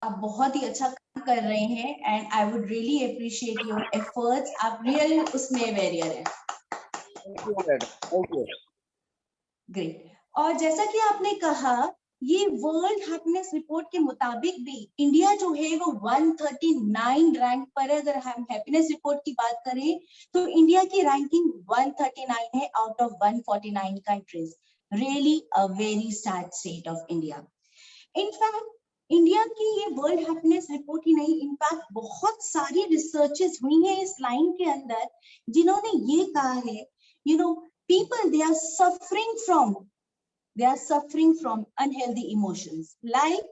आप बहुत ही अच्छा काम कर रहे हैं and I would really appreciate your efforts. आप रियल उसमें वेरियर हैं। Thank you. ग्रेट। और जैसा कि आपने कहा, ये वर्ल्ड हैप्पीनेस रिपोर्ट के मुताबिक भी इंडिया जो है वो 139 रैंक पर है। अगर हम हैप्पीनेस रिपोर्ट की बात करें तो इंडिया की रैंकिंग 139 है out of 149 countries. Really a very sad state of India. In fact India की ये वर्ल्ड हैप्पीनेस रिपोर्ट ही नहीं, इनफैक्ट बहुत सारी रिसर्चेस हुई हैं इस लाइन के अंदर जिन्होंने ये कहा है, you know, people they are suffering from unhealthy emotions. Like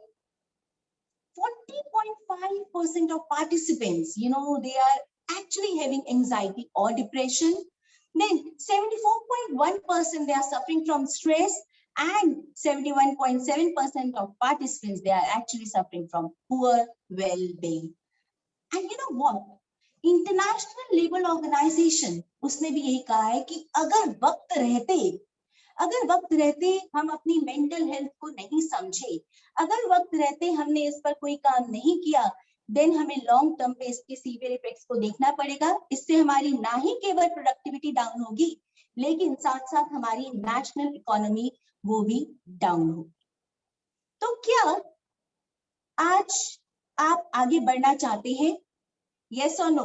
40.5% of participants, they are actually having anxiety or depression. Then 74.1% they are suffering from stress, and 71.7% of participants they are actually suffering from poor well-being. And you know what? International Labour Organization उसने भी यही कहा है कि अगर वक्त रहते हम अपनी मेंटल हेल्थ को नहीं समझे, अगर वक्त रहते हमने इस पर कोई काम नहीं किया, देन हमें लॉन्ग टर्म पे इसके सीवियर इफेक्ट्स को देखना पड़ेगा। इससे हमारी ना ही केवल प्रोडक्टिविटी डाउन होगी, लेकिन साथ साथ हमारी नेशनल इकोनॉमी वो भी डाउन होगी। तो क्या आज आप आगे बढ़ना चाहते हैं? Yes or no?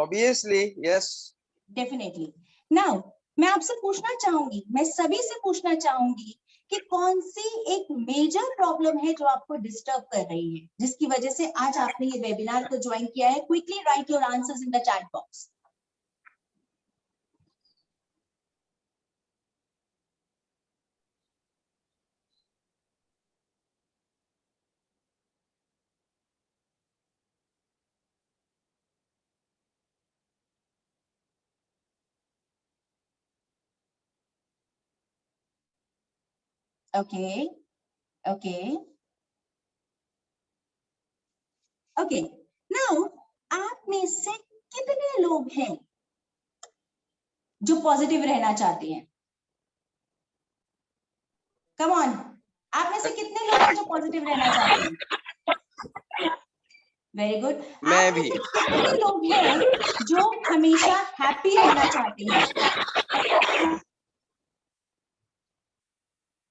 Obviously, yes. Definitely. Now, मैं आपसे पूछना चाहूंगी, मैं सभी से पूछना चाहूंगी कि कौन सी एक मेजर प्रॉब्लम है जो आपको डिस्टर्ब कर रही है, जिसकी वजह से आज आपने ये वेबिनार को ज्वाइन किया है। Quickly right your answers in the chat box. Okay. Now, आप में से कितने लोग हैं जो पॉजिटिव रहना चाहते हैं? कम ऑन, आप में से कितने लोग हैं जो पॉजिटिव रहना चाहते हैं? Very good. मैं भी। कितने लोग हैं जो हमेशा हैप्पी रहना चाहते हैं?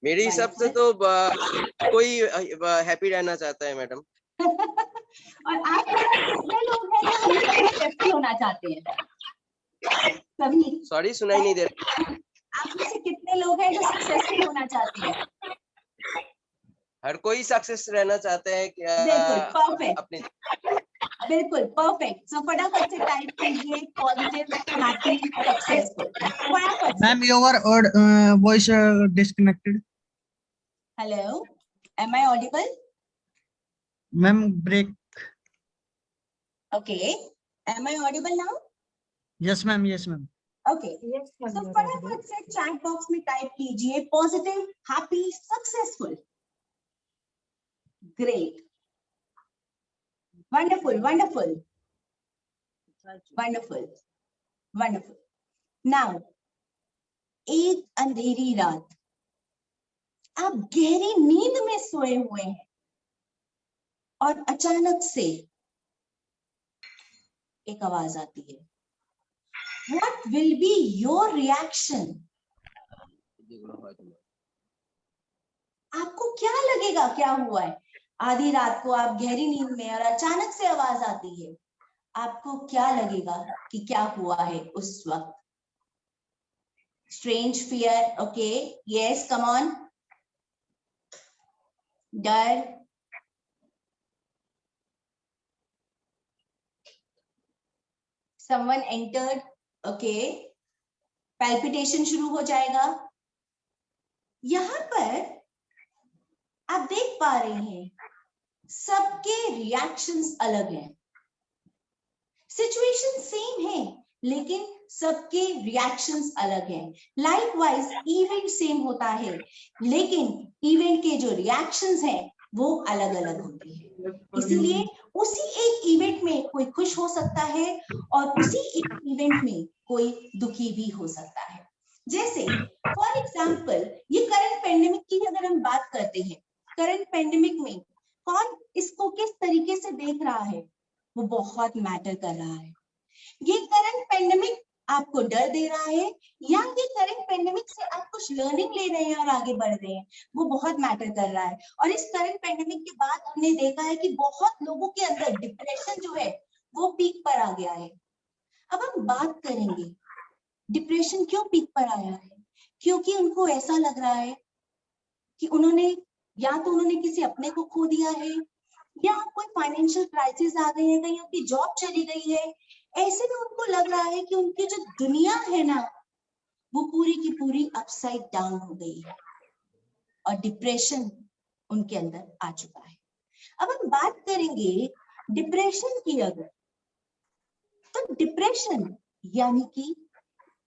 मेरे हिसाब से तो कोई हैप्पी रहना चाहता है मैडम। और आप कितने लोग हैं जो हमेशा सक्सेसफुल होना चाहते हैं? सभी। सॉरी, सुनाई नहीं दे रहा। आप में से कितने लोग हैं जो सक्सेसफुल होना चाहते हैं? हर कोई सक्सेस रहना चाहता है कि बिल्कुल परफेक्ट, अपने। बिल्कुल परफेक्ट। सो फटाफट से टाइप कीजिए पॉजिटिव, हैप्पी, सक्सेसफुल। फटाफट। Ma'am your voice disconnected. Hello, am I audible? Ma'am break. Okay, am I audible now? Yes ma'am, yes ma'am. Okay, so फटाफट से चैट बॉक्स में टाइप कीजिए positive, happy, successful. Great, wonderful wonderful wonderful wonderful. Now, एक अंधेरी रात, आप गहरी नींद में सोए हुए हैं और अचानक से एक आवाज आती है। What will be your reaction? आपको क्या लगेगा, क्या हुआ है? आधी रात को आप गहरी नींद में और अचानक से आवाज आती है, आपको क्या लगेगा कि क्या हुआ है उस वक्त? Strange fear, okay, yes, come on. डर, someone entered, okay, palpitation शुरू हो जाएगा। यहां पर आप देख पा रहे हैं सबके रिएक्शंस अलग हैं, सिचुएशन सेम है लेकिन सबके रिएक्शंस अलग हैं। लाइकवाइज इवेंट सेम होता है लेकिन इवेंट के जो रिएक्शंस हैं वो अलग अलग होते हैं। इसीलिए उसी एक इवेंट में कोई खुश हो सकता है और उसी एक इवेंट में कोई दुखी भी हो सकता है। जैसे फॉर एग्जाम्पल ये करंट पेंडेमिक की अगर हम बात करते हैं करंट पेंडेमिक में कौन इसको किस तरीके से देख रहा है वो बहुत मैटर कर रहा है। ये करंट पेंडेमिक आपको डर दे रहा है या ये करंट पेंडेमिक से आप कुछ लर्निंग ले रहे हैं और आगे बढ़ रहे हैं, वो बहुत मैटर कर रहा है। और इस करंट पेंडेमिक के बाद हमने देखा है कि बहुत लोगों के अंदर डिप्रेशन जो है वो पीक पर आ गया है। अब हम बात करेंगे डिप्रेशन क्यों पीक पर आया है। क्योंकि उनको ऐसा लग रहा है कि उन्होंने किसी अपने को खो दिया है या कोई फाइनेंशियल क्राइसिस आ गई है, कहीं उनकी जॉब चली गई है। ऐसे में उनको लग रहा है कि उनकी जो दुनिया है ना वो पूरी की पूरी अपसाइड डाउन हो गई है और डिप्रेशन उनके अंदर आ चुका है। अब हम बात करेंगे डिप्रेशन की अगर, तो डिप्रेशन यानी कि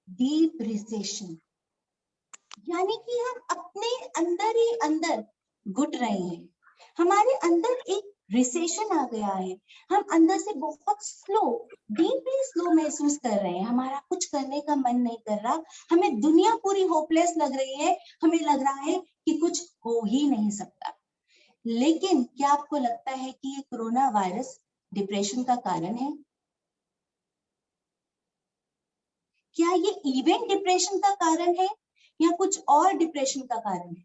डीप रिसेशन, यानी कि हम अपने अंदर ही अंदर घुट रहे हैं, हमारे अंदर एक रिसेशन आ गया है, हम अंदर से बहुत स्लो, डीपली स्लो महसूस कर रहे हैं, हमारा कुछ करने का मन नहीं कर रहा, हमें दुनिया पूरी होपलेस लग रही है, हमें लग रहा है कि कुछ हो ही नहीं सकता। लेकिन क्या आपको लगता है कि ये कोरोना वायरस डिप्रेशन का कारण है? क्या ये इवेंट डिप्रेशन का कारण है या कुछ और डिप्रेशन का कारण है?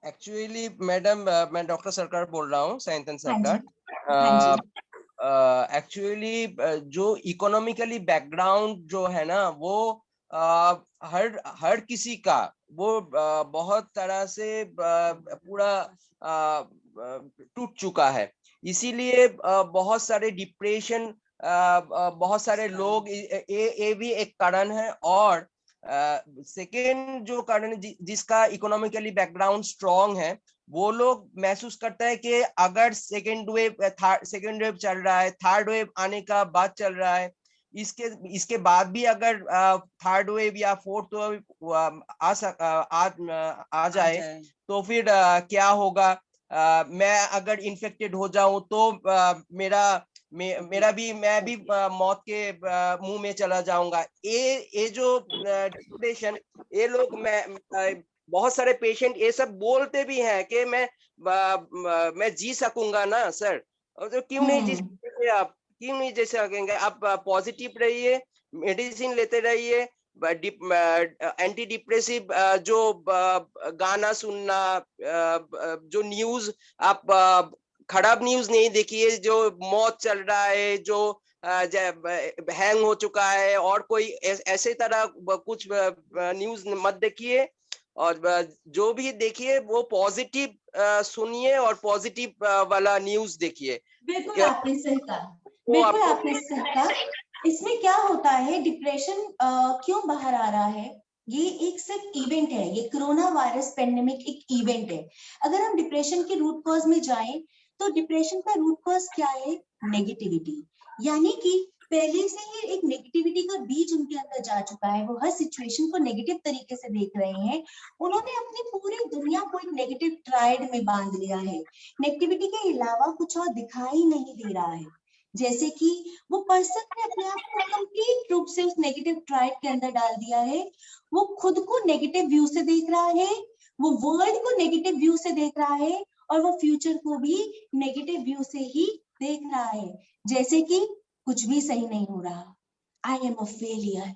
एक्चुअली मैडम मैं डॉक्टर सरकार बोल रहा हूँ, साइंतन हाँ जी, सरकार। हाँ जी। एक्चुअली जो इकोनॉमिकली बैकग्राउंड जो है ना वो हर किसी का वो बहुत तरह से पूरा टूट चुका है। इसीलिए बहुत सारे डिप्रेशन, बहुत सारे लोग, ये भी एक कारण है। और सेकेंड जो कारण जिसका इकोनॉमिकली बैकग्राउंड स्ट्रॉन्ग है वो लोग महसूस करता है कि अगर सेकेंड वेव चल रहा है, थर्ड वेव आने का बाद चल रहा है, इसके बाद भी अगर थर्ड वेव या फोर्थ वेव आ जाए तो फिर क्या होगा। मैं अगर इन्फेक्टेड हो जाऊं तो मैं भी मौत के मुंह में चला जाऊंगा। ये जो डिप्रेशन, ये लोग बहुत सारे पेशेंट ये सब बोलते भी हैं कि मैं जी सकूंगा ना सर, तो क्यों नहीं जी सकते आप, क्यों नहीं जी सकेंगे आप? पॉजिटिव रहिए, मेडिसिन लेते रहिए, एंटी डिप्रेसिव जो गाना सुनना, जो न्यूज आप खराब न्यूज नहीं देखिए, जो मौत चल रहा है, जो हैंग हो चुका है, और कोई ऐसे तरह कुछ न्यूज मत देखिए। और जो भी देखिए वो पॉजिटिव सुनिए और पॉजिटिव वाला न्यूज देखिए। बिल्कुल आपने सही कहा, वो बिल्कुल आपको आपने सही कहा। इसमें क्या होता है, डिप्रेशन क्यों बाहर आ रहा है? ये एक सिर्फ इवेंट है, ये कोरोना वायरस पेंडेमिक एक इवेंट है। अगर हम डिप्रेशन के रूट कॉज में जाएं तो डिप्रेशन का रूट कॉज क्या है? नेगेटिविटी। यानी कि पहले से ही एक नेगेटिविटी का बीज उनके अंदर जा चुका है, वो हर सिचुएशन को नेगेटिव तरीके से देख रहे हैं। उन्होंने अपनी पूरी दुनिया को एक नेगेटिव ट्रायड में बांध लिया है, नेगेटिविटी के अलावा कुछ और दिखाई नहीं दे रहा है। जैसे कि वो पर्सन ने अपने आप को कंप्लीट रूप से उस नेगेटिव ट्राइब के अंदर डाल दिया है। वो खुद को नेगेटिव व्यू से देख रहा है, वो वर्ल्ड को नेगेटिव व्यू से देख रहा है, और वो फ्यूचर को भी नेगेटिव व्यू से ही देख रहा है। जैसे कि कुछ भी सही नहीं हो रहा, I am a failure,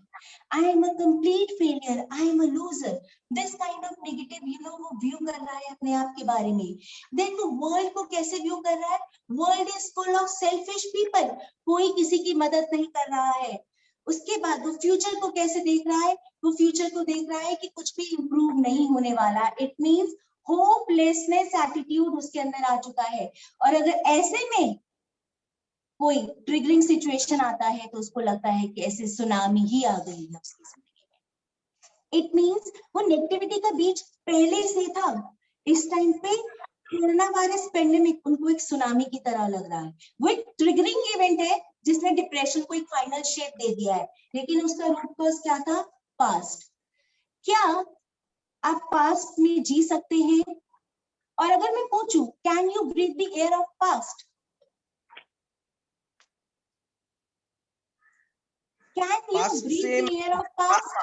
I am a complete failure, I am a loser, this kind of negative वो व्यू कर रहा है अपने आप के बारे में। देन वो वर्ल्ड को कैसे व्यू कर रहा है? World is full of selfish people, कोई किसी की मदद नहीं कर रहा है। उसके बाद वो फ्यूचर को कैसे देख रहा है? वो फ्यूचर को देख रहा है कि कुछ भी इंप्रूव नहीं होने वाला। इट मींस होपलेसनेस एटीट्यूड उसके अंदर आ चुका है। और अगर ऐसे में कोई ट्रिगरिंग सिचुएशन आता है तो उसको लगता है कि ऐसे सुनामी ही आ गई है उसकी जिंदगी में। इट मींस वो नेगेटिविटी का बीज पहले से था। इस टाइम पे कोरोना वायरस पेंडेमिक उनको एक सुनामी की तरह लग रहा है। वो एक ट्रिगरिंग इवेंट है जिसने डिप्रेशन को एक फाइनल शेप दे दिया है, लेकिन उसका रूट कॉज क्या था? पास्ट। क्या आप पास्ट में जी सकते हैं? और अगर मैं पूछूं, can you breathe the air of past? Can you breathe the air of past?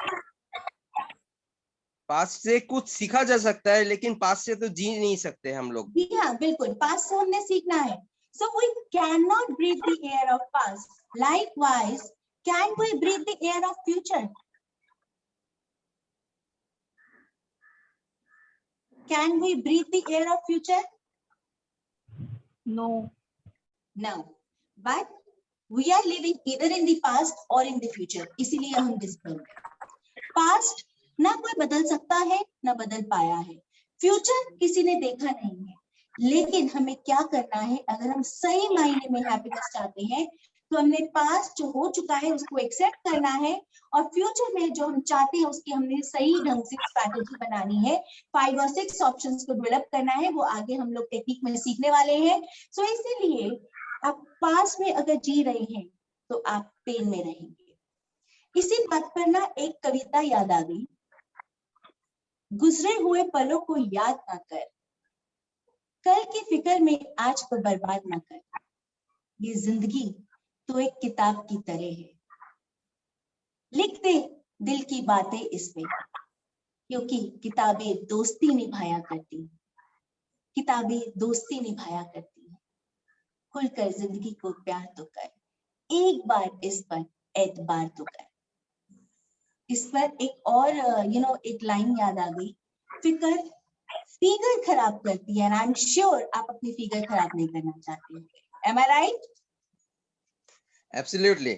Past से कुछ सीखा जा सकता है, लेकिन पास्ट से तो जी नहीं सकते हम लोग। जी हाँ, बिल्कुल, पास्ट से हमने सीखना है। So we can not breathe the air of past, likewise can we breathe the air of future? Can we breathe the air of future? No. No, but we are living either in the past or in the future, इसीलिए हम disturb. Past ना कोई बदल सकता है ना बदल पाया है, फ्यूचर किसी ने देखा नहीं है, लेकिन हमें क्या करना है? अगर हम सही मायने में हैप्पीनेस चाहते हैं तो हमने पास्ट जो हो चुका है उसको एक्सेप्ट करना है, और फ्यूचर में जो हम चाहते हैं उसकी हमने सही ढंग से स्ट्रैटेजी बनानी है। 5 और 6 ऑप्शंस को डेवलप करना है, वो आगे हम लोग टेक्निक में सीखने वाले हैं। सो इसीलिए आप पास्ट में अगर जी रहे हैं तो आप पेन में रहेंगे। इसी बात पर ना एक कविता याद आ गई, गुजरे हुए पलों को याद ना कर, कल की फिक्र में आज को बर्बाद ना कर, ये जिंदगी तो एक किताब की तरह है, लिख दे दिल की बातें इसमें, क्योंकि किताबें दोस्ती निभाया करती, किताबें दोस्ती निभाया करती है, खुलकर जिंदगी को प्यार तो कर, एक बार इस पर एतबार तो कर। इस पर एक और एक लाइन याद आ गई, फिकर फिगर खराब करती है, एंड आई एम श्योर आप अपनी फिगर खराब नहीं करना चाहते होंगे। एम आई राइट? एब्सोल्युटली,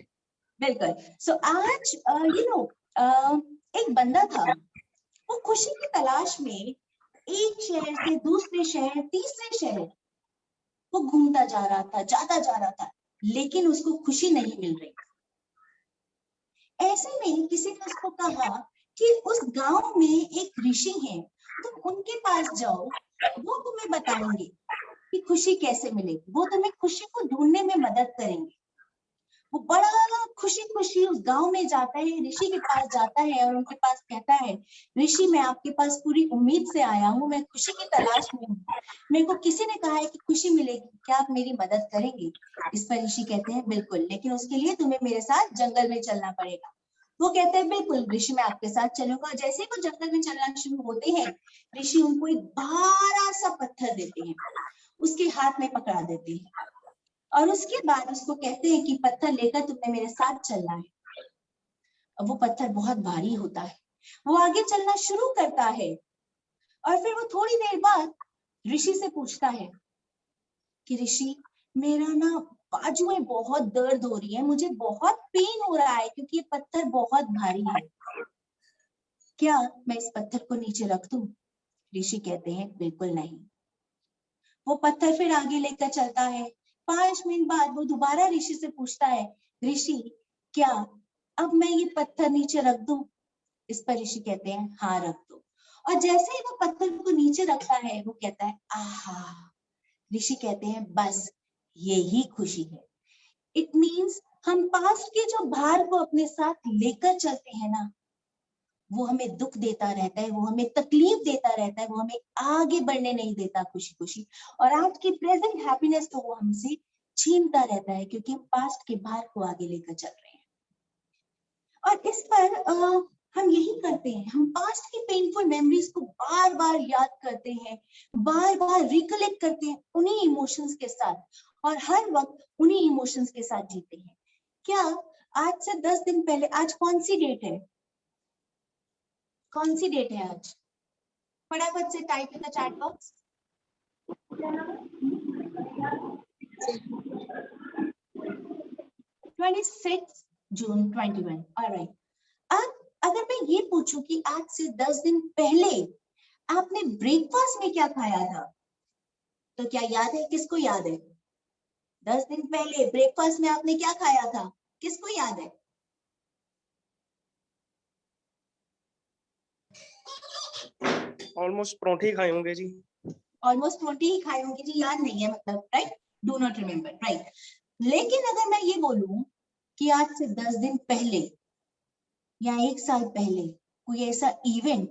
बिल्कुल। सो आज एक बंदा था, वो खुशी की तलाश में एक शहर से दूसरे शहर, तीसरे शहर वो घूमता जा रहा था, जाता जा रहा था, लेकिन उसको खुशी नहीं मिल रही। ऐसे में किसी ने उसको कहा कि उस गांव में एक ऋषि हैं, तुम उनके पास जाओ, वो तुम्हें बताएंगे कि खुशी कैसे मिलेगी, वो तुम्हें खुशी को ढूंढने में मदद करेंगे। वो बड़ा खुशी खुशी उस गांव में जाता है, ऋषि के पास जाता है और उनके पास कहता है, ऋषि मैं आपके पास पूरी उम्मीद से आया हूँ, मैं खुशी की तलाश में हूँ, मेरे को किसी ने कहा है कि खुशी मिलेगी, क्या आप मेरी मदद करेंगे? इस पर ऋषि कहते हैं बिल्कुल, लेकिन उसके लिए तुम्हें मेरे साथ जंगल में चलना पड़ेगा। वो कहते हैं बिल्कुल ऋषि मैं आपके साथ चलूंगा। जैसे ही वो जंगल में चलना शुरू होते हैं, ऋषि उनको एक भारा सा पत्थर देते हैं, उसके हाथ में पकड़ा देते हैं, और उसके बाद उसको कहते हैं कि पत्थर लेकर तुमने मेरे साथ चलना है। अब वो पत्थर बहुत भारी होता है, वो आगे चलना शुरू करता है, और फिर वो थोड़ी देर बाद ऋषि से पूछता है कि ऋषि मेरा ना बाजू में बहुत दर्द हो रही है, मुझे बहुत पेन हो रहा है क्योंकि ये पत्थर बहुत भारी है, क्या मैं इस पत्थर को नीचे रख दूं? ऋषि कहते हैं बिल्कुल नहीं। वो पत्थर फिर आगे लेकर चलता है। 5 मिनट बाद वो दोबारा ऋषि से पूछता है, ऋषि क्या अब मैं ये पत्थर नीचे रख दूं? इस पर ऋषि कहते हैं हाँ रख दो। और जैसे ही वो पत्थर को नीचे रखता है, वो कहता है आहा। ऋषि कहते हैं बस यही खुशी है। इट मीन्स हम पास्ट के जो भार को अपने साथ लेकर चलते हैं ना, वो हमें दुख देता रहता है, वो हमें तकलीफ देता रहता है, वो हमें आगे बढ़ने नहीं देता खुशी खुशी, और आज की प्रेजेंट हैप्पीनेस को वो हमसे छीनता रहता है, क्योंकि हम पास्ट के भार को आगे लेकर चल रहे हैं। और इस पर हम यही करते हैं, हम पास्ट की पेनफुल मेमोरीज को बार बार याद करते हैं, बार बार रिकलेक्ट करते हैं उन्हीं इमोशंस के साथ, और हर वक्त उन्हीं इमोशंस के साथ जीते हैं। क्या आज से 10 दिन पहले, आज कौन सी डेट है? कौन सी डेट है आज? फटाफट से type in the chat box. 26 June 21। Alright, अब अगर मैं ये पूछूं कि आज से 10 दिन पहले आपने ब्रेकफास्ट में क्या खाया था, तो क्या याद है? किसको याद है? 10 दिन पहले ब्रेकफास्ट में आपने क्या खाया था, किसको याद है? ऑलमोस्ट परोठे खाए होंगे जी। ऑलमोस्ट परोठे ही खाए होंगे जी, याद नहीं है मतलब, right? Do not remember, right? लेकिन अगर मैं ये बोलूं कि आज से 10 दिन पहले या 1 साल पहले कोई ऐसा इवेंट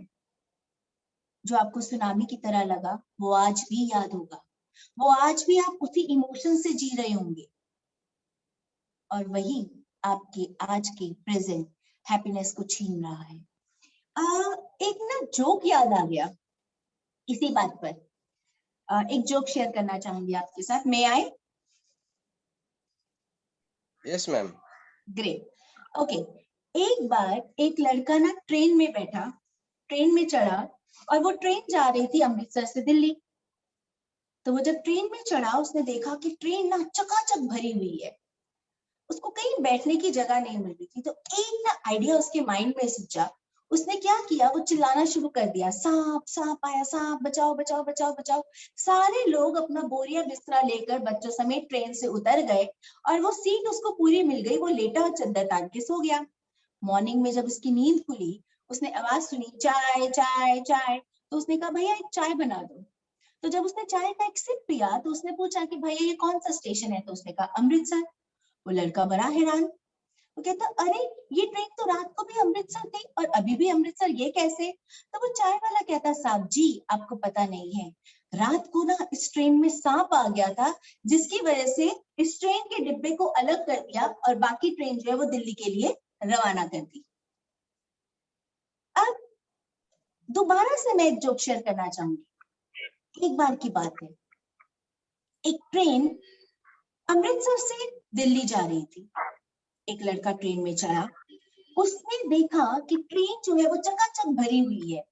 जो आपको सुनामी की तरह लगा, वो आज भी याद होगा, वो आज भी आप उसी इमोशन से जी रहे होंगे, और वही आपके आज के प्रेजेंट हैप्पीनेस को छीन रहा है। एक ना जोक याद आ गया इसी बात पर। एक जोक शेयर करना चाहूंगी आपके साथ, may I? Yes ma'am. Great. Okay. एक बार एक लड़का ना ट्रेन में बैठा, ट्रेन में चढ़ा, और वो ट्रेन जा रही थी अमृतसर से दिल्ली। तो वो जब ट्रेन में चढ़ा, उसने देखा कि ट्रेन ना चकाचक भरी हुई है, उसको कहीं बैठने की जगह नहीं मिल रही थी। तो एक ना आइडिया उसके माइंड में सूझा। उसने क्या किया, वो चिल्लाना शुरू कर दिया, सांप सांप आया, सांप बचाओ बचाओ बचाओ बचाओ। सारे लोग अपना बोरिया बिस्तरा लेकर बच्चों समेत ट्रेन से उतर गए, और वो सीट उसको पूरी मिल गई। वो लेटा और चद्दर तान के सो गया। मॉर्निंग में जब उसकी नींद खुली, उसने आवाज सुनी, चाय चाय चाय। तो उसने कहा, भैया एक चाय बना दो। तो जब उसने चाय का एक सिप पिया, तो उसने पूछा कि भैया ये कौन सा स्टेशन है? तो उसने कहा, अमृतसर। वो लड़का बड़ा हैरान, वो कहता, अरे ये ट्रेन तो रात को भी अमृतसर थी और अभी भी अमृतसर, ये कैसे? तो वो चाय वाला कहता, साहब जी आपको पता नहीं है, रात को ना इस ट्रेन में सांप आ गया था, जिसकी वजह से इस ट्रेन के डिब्बे को अलग कर दिया और बाकी ट्रेन जो है वो दिल्ली के लिए रवाना कर दी। अब दोबारा से मैं एक जोक शेयर करना चाहूंगी। एक बार की बात है, एक ट्रेन अमृतसर से दिल्ली जा रही थी। एक लड़का ट्रेन में चढ़ा, उसने देखा कि ट्रेन जो है वो चकाचक भरी हुई है।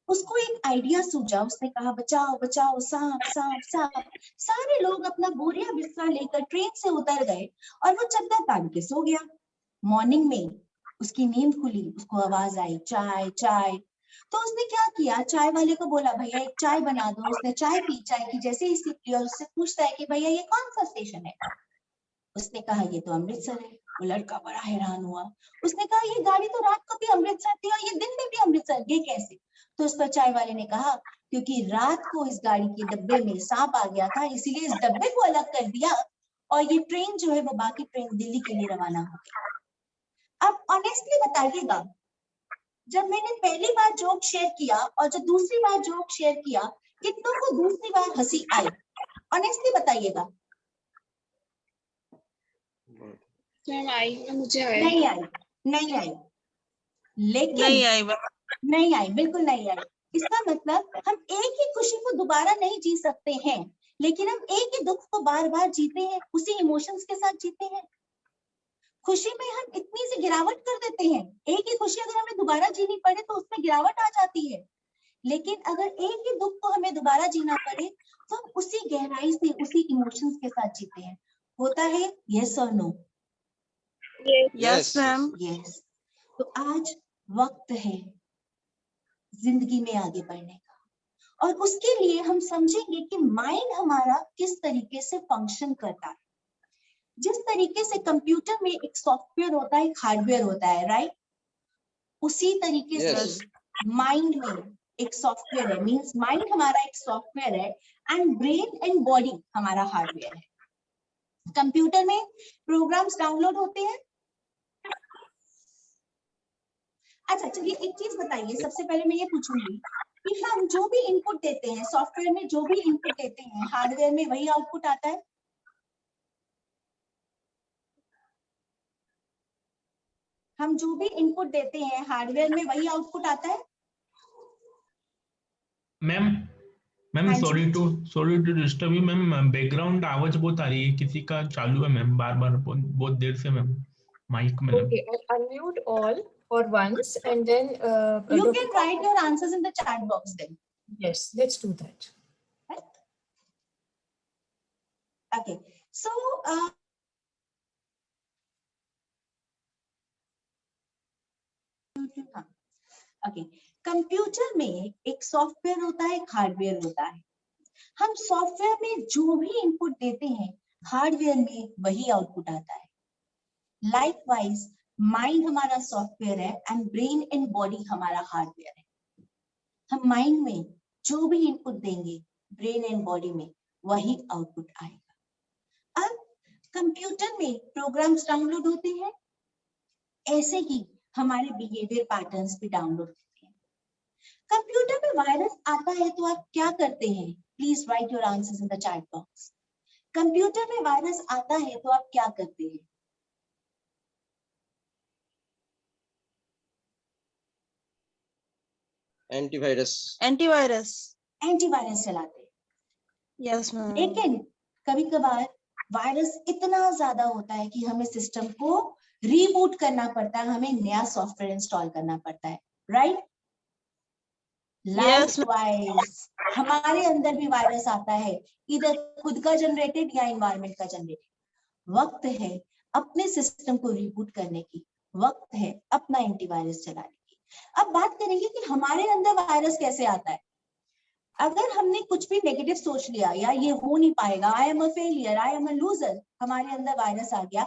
उसको एक आइडिया सूझा, उसने कहा, बचाओ बचाओ, सांप सांप सांप। सारे लोग अपना बोरिया बिस्तरा लेकर ट्रेन से उतर गए और वो चद्दर तान के सो गया। मॉर्निंग में उसकी नींद खुली, उसको आवाज आई, चाय चाय। तो उसने क्या किया, चाय वाले को बोला, भैया एक चाय बना दो। उसने चाय पी, चाय की जैसे ही सिप लिया, उससे पूछता है कि भैया ये कौन सा स्टेशन है? उसने कहा, ये तो अमृतसर है। वो लड़का बड़ा हैरान हुआ, उसने कहा, ये गाड़ी तो रात को भी अमृतसर थी और ये दिन में भी अमृतसर, ये कैसे? तो उस पर चाय वाले ने कहा, क्योंकि रात को इस गाड़ी के डब्बे में सांप आ गया था, इसीलिए इस डब्बे को अलग कर दिया और ये ट्रेन जो है वो बाकी ट्रेन दिल्ली के लिए रवाना हो गई। अब ऑनेस्टली बताइएगा, जब मैंने पहली बार जोक शेयर किया और जब दूसरी बार जोक शेयर किया, कितनों को दूसरी बार हंसी आई? ऑनेस्टली बताइएगा। मुझे आई। नहीं आई, नहीं आई। लेकिन नहीं आई, बिल्कुल नहीं आई। इसका मतलब हम एक ही खुशी को दोबारा नहीं जी सकते हैं, लेकिन हम एक ही दुख को बार बार जीते हैं, उसी इमोशंस के साथ जीते हैं। खुशी में हम इतनी सी गिरावट कर देते हैं, एक ही खुशी अगर हमें दोबारा जीनी पड़े तो उसमें गिरावट आ जाती है। लेकिन अगर एक ही दुख को हमें दोबारा जीना पड़े तो हम उसी गहराई से, उसी इमोशंस के साथ जीते हैं। होता है यस और नो? Yes ma'am. यस। तो आज वक्त है जिंदगी में आगे बढ़ने का, और उसके लिए हम समझेंगे कि माइंड हमारा किस तरीके से फंक्शन करता है। जिस तरीके से कंप्यूटर में एक सॉफ्टवेयर होता है, एक हार्डवेयर होता है, राइट? उसी तरीके से माइंड में एक सॉफ्टवेयर है, मींस माइंड हमारा एक सॉफ्टवेयर है एंड ब्रेन एंड बॉडी हमारा हार्डवेयर है। कंप्यूटर में प्रोग्राम्स डाउनलोड होते हैं। अच्छा चलिए एक चीज बताइए, सबसे पहले मैं ये पूछूंगी कि हम जो भी इनपुट देते हैं सॉफ्टवेयर में, जो भी इनपुट देते हैं हार्डवेयर में वही आउटपुट आता है? हम जो भी इनपुट देते हैं हार्डवेयर में वही आउटपुट आता है? मैम मैम हाँ जी। Sorry to disturb you ma'am, background आवाज बहुत आ रही है, किसी का चालू है मैम, बार बार बहुत देर से मैम माइक में। Okay, I'll unmute all for once and then You can write your answers in the chat box then. Yes, let's do that. Right? Okay. So okay, computer में एक सॉफ्टवेयर होता है, एक hardware होता है। हम software में जो भी इनपुट देते हैं हार्डवेयर में वही आउटपुट आता है। लाइकवाइज माइंड हमारा सॉफ्टवेयर है एंड ब्रेन एंड बॉडी हमारा हार्डवेयर है। हम माइंड में जो भी इनपुट देंगे ब्रेन एंड बॉडी में वही आउटपुट आएगा। अब कंप्यूटर में प्रोग्राम्स डाउनलोड होते हैं, ऐसे ही हमारे बिहेवियर पैटर्न्स भी डाउनलोड होते हैं। कंप्यूटर में वायरस आता है तो आप क्या करते हैं? Please right your answers in the chat box. Computer में वायरस आता है तो आप क्या करते हैं? एंटीवायरस एंटीवायरस चलाते हैं। Yes, ma'am. लेकिन कभी कभार वायरस इतना ज्यादा होता है कि हमें सिस्टम को रीबूट करना पड़ता है, हमें नया सॉफ्टवेयर इंस्टॉल करना पड़ता है, राइट? लाइकवाइज हमारे अंदर भी वायरस आता है, इधर खुद का जनरेटेड या एनवायरनमेंट का जनरेटेड। वक्त है अपने सिस्टम को रीबूट करने की, वक्त है अपना एंटीवायरस चलाने की। अब बात करेंगे कि हमारे अंदर वायरस कैसे आता है। अगर हमने कुछ भी नेगेटिव सोच लिया या ये हो नहीं पाएगा, I am a failure, I am a loser, हमारे अंदर वायरस आ गया,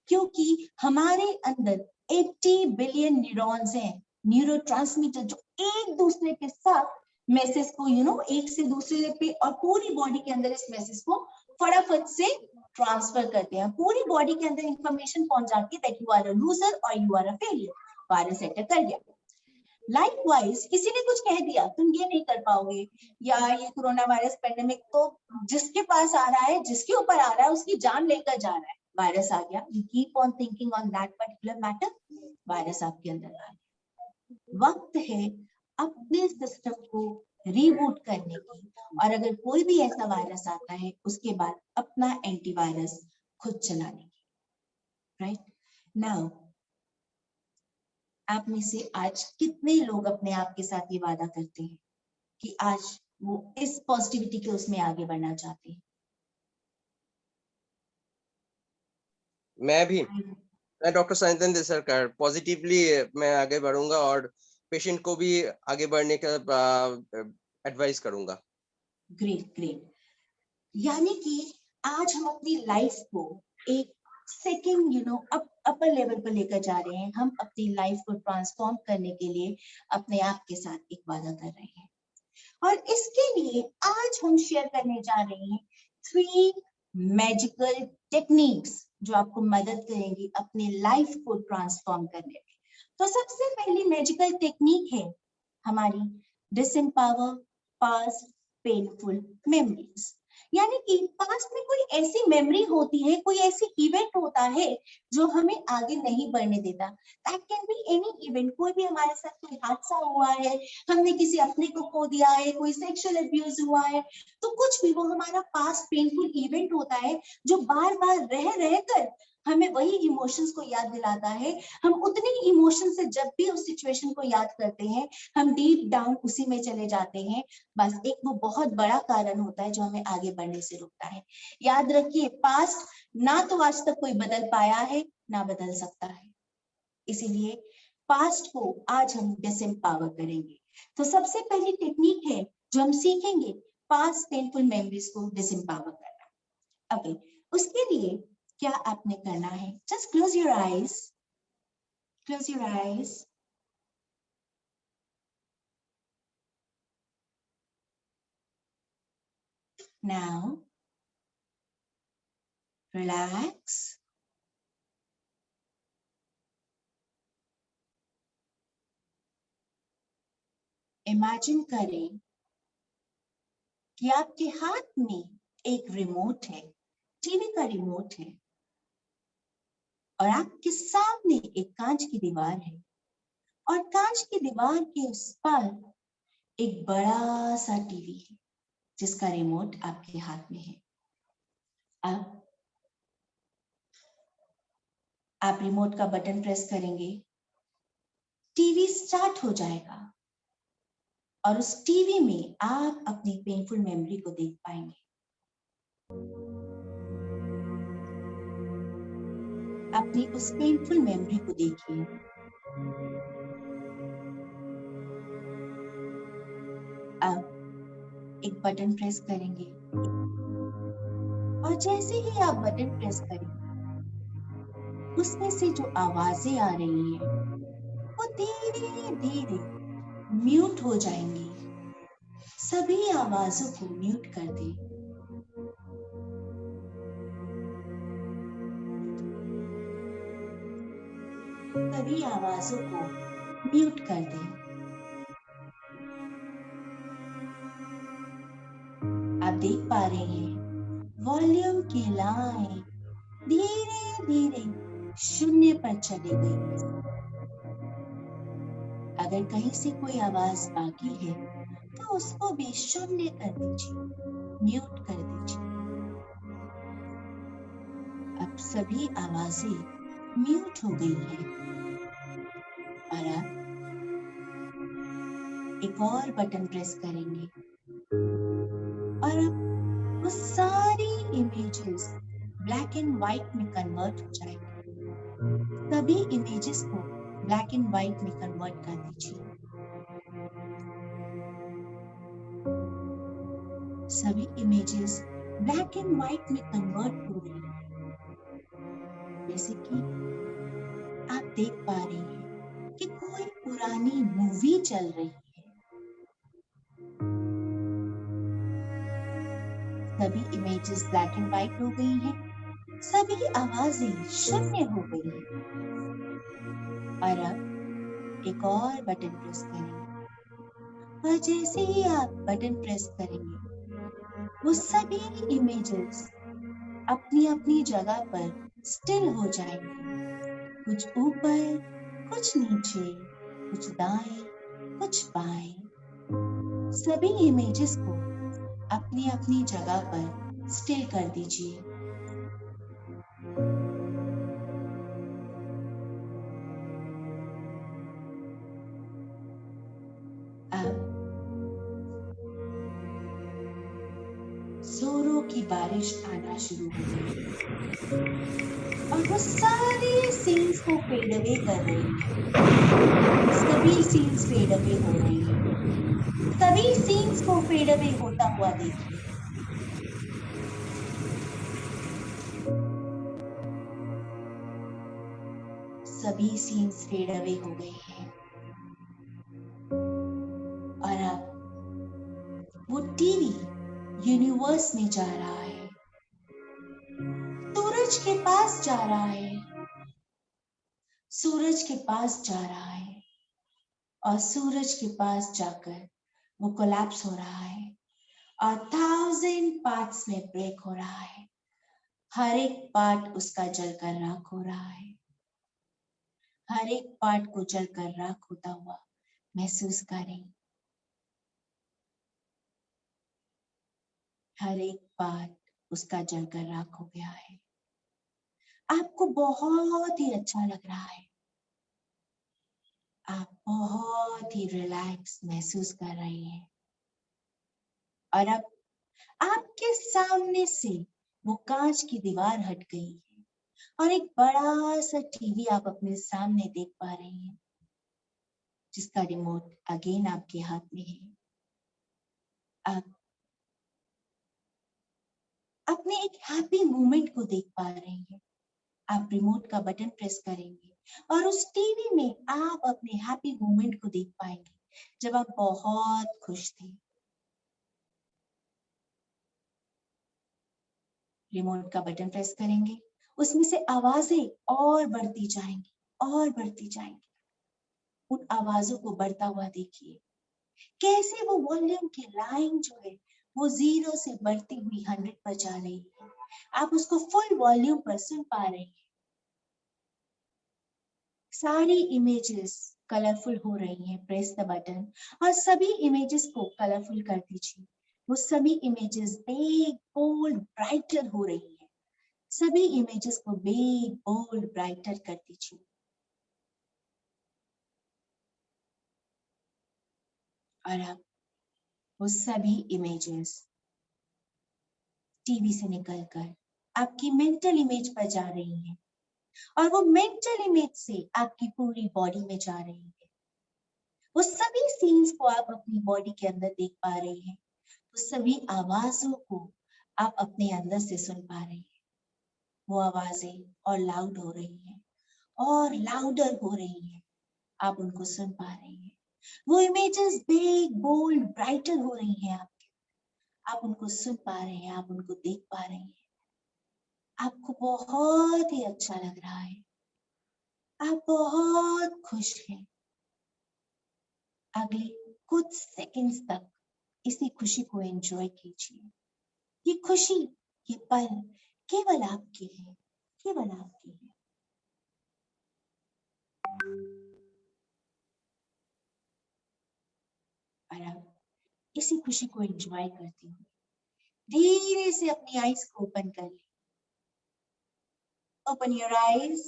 क्योंकि हमारे अंदर 80 बिलियन न्यूरॉन्स हैं, न्यूरोट्रांसमीटर, जो एक दूसरे के साथ मैसेज को एक से दूसरे पे और पूरी बॉडी के अंदर इस मैसेज को फटाफट से ट्रांसफर करते हैं। पूरी बॉडी के अंदर इंफॉर्मेशन पहुंच जाती है that you are a loser और you are a failure. Virus enter कर गया। लाइकवाइज किसी ने कुछ कह दिया तुम ये नहीं कर पाओगे, या ये कोरोना वायरस पेंडेमिक तो जिसके पास आ रहा है, जिसके ऊपर आ रहा है, उसकी जान लेकर जा रहा है, वायरस आ गया। You keep on thinking on that particular matter, virus आपके अंदर आ गया। वक्त है अपने सिस्टम को रीबूट करने की, और अगर कोई भी ऐसा वायरस आता है उसके बाद अपना एंटीवायरस खुद चलाने की, राइट? नाउ आप में से आज कितने लोग अपने आप के साथ ये वादा करते हैं कि आज वो इस पॉजिटिविटी के उसमें आगे बढ़ना चाहते हैं? मैं डॉक्टर सनितेंद्र सरकार पॉजिटिवली मैं आगे बढ़ूंगा और पेशेंट को भी आगे बढ़ने का एडवाइस करूंगा। Great great. यानी कि आज हम अपनी लाइफ को एक सेकंड अपर लेवल पर लेकर जा रहे हैं। हम अपनी लाइफ को ट्रांसफॉर्म करने के लिए अपने आप के साथ एक वादा कर रहे हैं, और इसके लिए आज हम शेयर करने जा रहे हैं 3 मैजिकल टेक्निक्स जो आपको मदद करेंगी अपने लाइफ को ट्रांसफॉर्म करने में। तो सबसे पहली मैजिकल टेक्निक है हमारी डिसएम्पावर पास्ट पेनफुल मेमोरीज। यानी कि पास्ट में कोई ऐसी मेमोरी होती है, कोई ऐसी इवेंट होता है जो हमें आगे नहीं बढ़ने देता। That can be any event, कोई भी हमारे साथ कोई हादसा हुआ है, हमने किसी अपने को खो दिया है, कोई सेक्सुअल अब्यूज हुआ है, तो कुछ भी वो हमारा पास्ट पेनफुल इवेंट होता है जो बार बार रह कर हमें वही इमोशंस को याद दिलाता है। हम उतनी इमोशन से जब भी उस सिचुएशन को याद करते हैं हम डीप डाउन उसी में चले जाते हैं। बस एक वो बहुत बड़ा कारण होता है जो हमें आगे बढ़ने से रोकता है। याद रखिए, पास्ट ना तो आज तक कोई बदल पाया है ना बदल सकता है, इसीलिए पास्ट को आज हम डिसएम्पावर करेंगे। तो सबसे पहली टेक्निक है जो हम सीखेंगे, पास्ट पेनफुल मेमोरीज को डिसएम्पावर करना। ओके, उसके लिए क्या आपने करना है, just close your eyes, close your eyes. Now relax, imagine करें कि आपके हाथ में एक रिमोट है, टीवी का रिमोट है, और आपके सामने एक कांच की दीवार है, और कांच की दीवार के उस पार एक बड़ा सा टीवी है जिसका रिमोट आपके हाथ में है। अब आप रिमोट का बटन प्रेस करेंगे, टीवी स्टार्ट हो जाएगा, और उस टीवी में आप अपनी पेनफुल मेमोरी को देख पाएंगे। अपनी उस पेनफुल मेमोरी को देखिए। अब एक बटन प्रेस करेंगे, और जैसे ही आप बटन प्रेस करेंगे उसमें से जो आवाजें आ रही हैं वो धीरे धीरे म्यूट हो जाएंगी। सभी आवाजों को म्यूट कर दें। सभी आवाजों को म्यूट कर दें। आप देख पा रहे हैं वॉल्यूम की लाइन धीरे धीरे शून्य पर चली गई। अगर कहीं से कोई आवाज बाकी है तो उसको भी शून्य कर दीजिए, म्यूट कर दीजिए। अब सभी आवाजें म्यूट हो गई हैं और अब एक और बटन प्रेस करेंगे और अब वो सारी इमेजेस ब्लैक एंड व्हाइट में कन्वर्ट हो जाएंगे। सभी इमेजेस को ब्लैक एंड व्हाइट में कन्वर्ट कर दीजिए। सभी इमेजेस ब्लैक एंड व्हाइट में कन्वर्ट हो रही हैं। जैसे कि आप देख पा रहे हैं कि कोई पुरानी मूवी चल रही है। सभी इमेजेस ब्लैक एंड व्हाइट हो गई हैं। सभी आवाजें शून्य हो गई हैं। और अब एक और बटन प्रेस करेंगे और जैसे ही आप बटन प्रेस करेंगे वो सभी इमेजेस अपनी अपनी जगह पर स्टिल हो जाएंगे। कुछ ऊपर, कुछ नीचे, कुछ दाएं, कुछ बाएं। सभी इमेजेस को अपनी अपनी जगह पर स्टिल कर दीजिए। अब जोरों की बारिश आना शुरू हो गई और वो सारे सीन्स को फेड अवे कर रही है। सभी सीन्स फेड अवे हो रही हैं। सभी सीन्स को फेड अवे होता हुआ देखिए। सभी सीन्स फेड अवे हो गए हैं और अब वो टीवी यूनिवर्स में जा रहा है, सूरज के पास जा रहा है, सूरज के पास जा रहा है और सूरज के पास जाकर वो कोलैप्स हो रहा है और 1000 पार्ट्स में ब्रेक हो रहा है। हर एक पार्ट उसका जलकर राख हो रहा है। हर एक पार्ट को जलकर राख होता हुआ महसूस करें। हर एक पार्ट उसका जलकर राख हो गया है। आपको बहुत ही अच्छा लग रहा है। आप बहुत ही रिलैक्स महसूस कर रहे हैं और अब आपके सामने से वो कांच की दीवार हट गई है और एक बड़ा सा टीवी आप अपने सामने देख पा रहे हैं जिसका रिमोट अगेन आपके हाथ में है। आप अपने एक हैप्पी मोमेंट को देख पा रहे हैं। आप रिमोट का बटन प्रेस करेंगे और उस टीवी में आप अपने हैप्पी मोमेंट को देख पाएंगे जब आप बहुत खुश थे। रिमोट का बटन प्रेस करेंगे, उसमें से आवाजें और बढ़ती जाएंगी और बढ़ती जाएंगी। उन आवाजों को बढ़ता हुआ देखिए, कैसे वो वॉल्यूम की लाइन जो है वो 0 से बढ़ती हुई 100 पर जा रही है। आप उसको फुल वॉल्यूम पर सुन पा रहे हैं। सारी इमेजेस कलरफुल हो रही हैं। प्रेस द बटन और सभी इमेजेस को कलरफुल कर दीजिए। वो सभी इमेजेस बिग, बोल्ड, ब्राइटर हो रही हैं। सभी इमेजेस को बिग, बोल्ड, ब्राइटर कर दीजिए। और अब वो सभी इमेजेस टीवी से निकलकर आपकी मेंटल इमेज पर जा रही हैं और वो मेंटल इमेज से आपकी पूरी बॉडी में जा रही है। वो सभी सीन्स को आप अपनी बॉडी के अंदर देख पा रहे हैं। वो सभी आवाजों को आप अपने अंदर से सुन पा रहे हैं। वो आवाजें और लाउड हो रही हैं और लाउडर हो रही हैं। आप उनको सुन पा रहे हैं। वो इमेजेस बिग, बोल्ड, ब्राइटर हो रही हैं आपके। आप उनको सुन पा रहे हैं, आप उनको देख पा रहे हैं। आपको बहुत ही अच्छा लग रहा है। आप बहुत खुश हैं। अगले कुछ सेकंड्स तक इसी खुशी को एंजॉय कीजिए। ये खुशी, ये पल केवल आपकी है, केवल आपकी है। और अब इसी खुशी को एंजॉय करती हूँ, धीरे से अपनी आईज को ओपन कर ले। Open your eyes.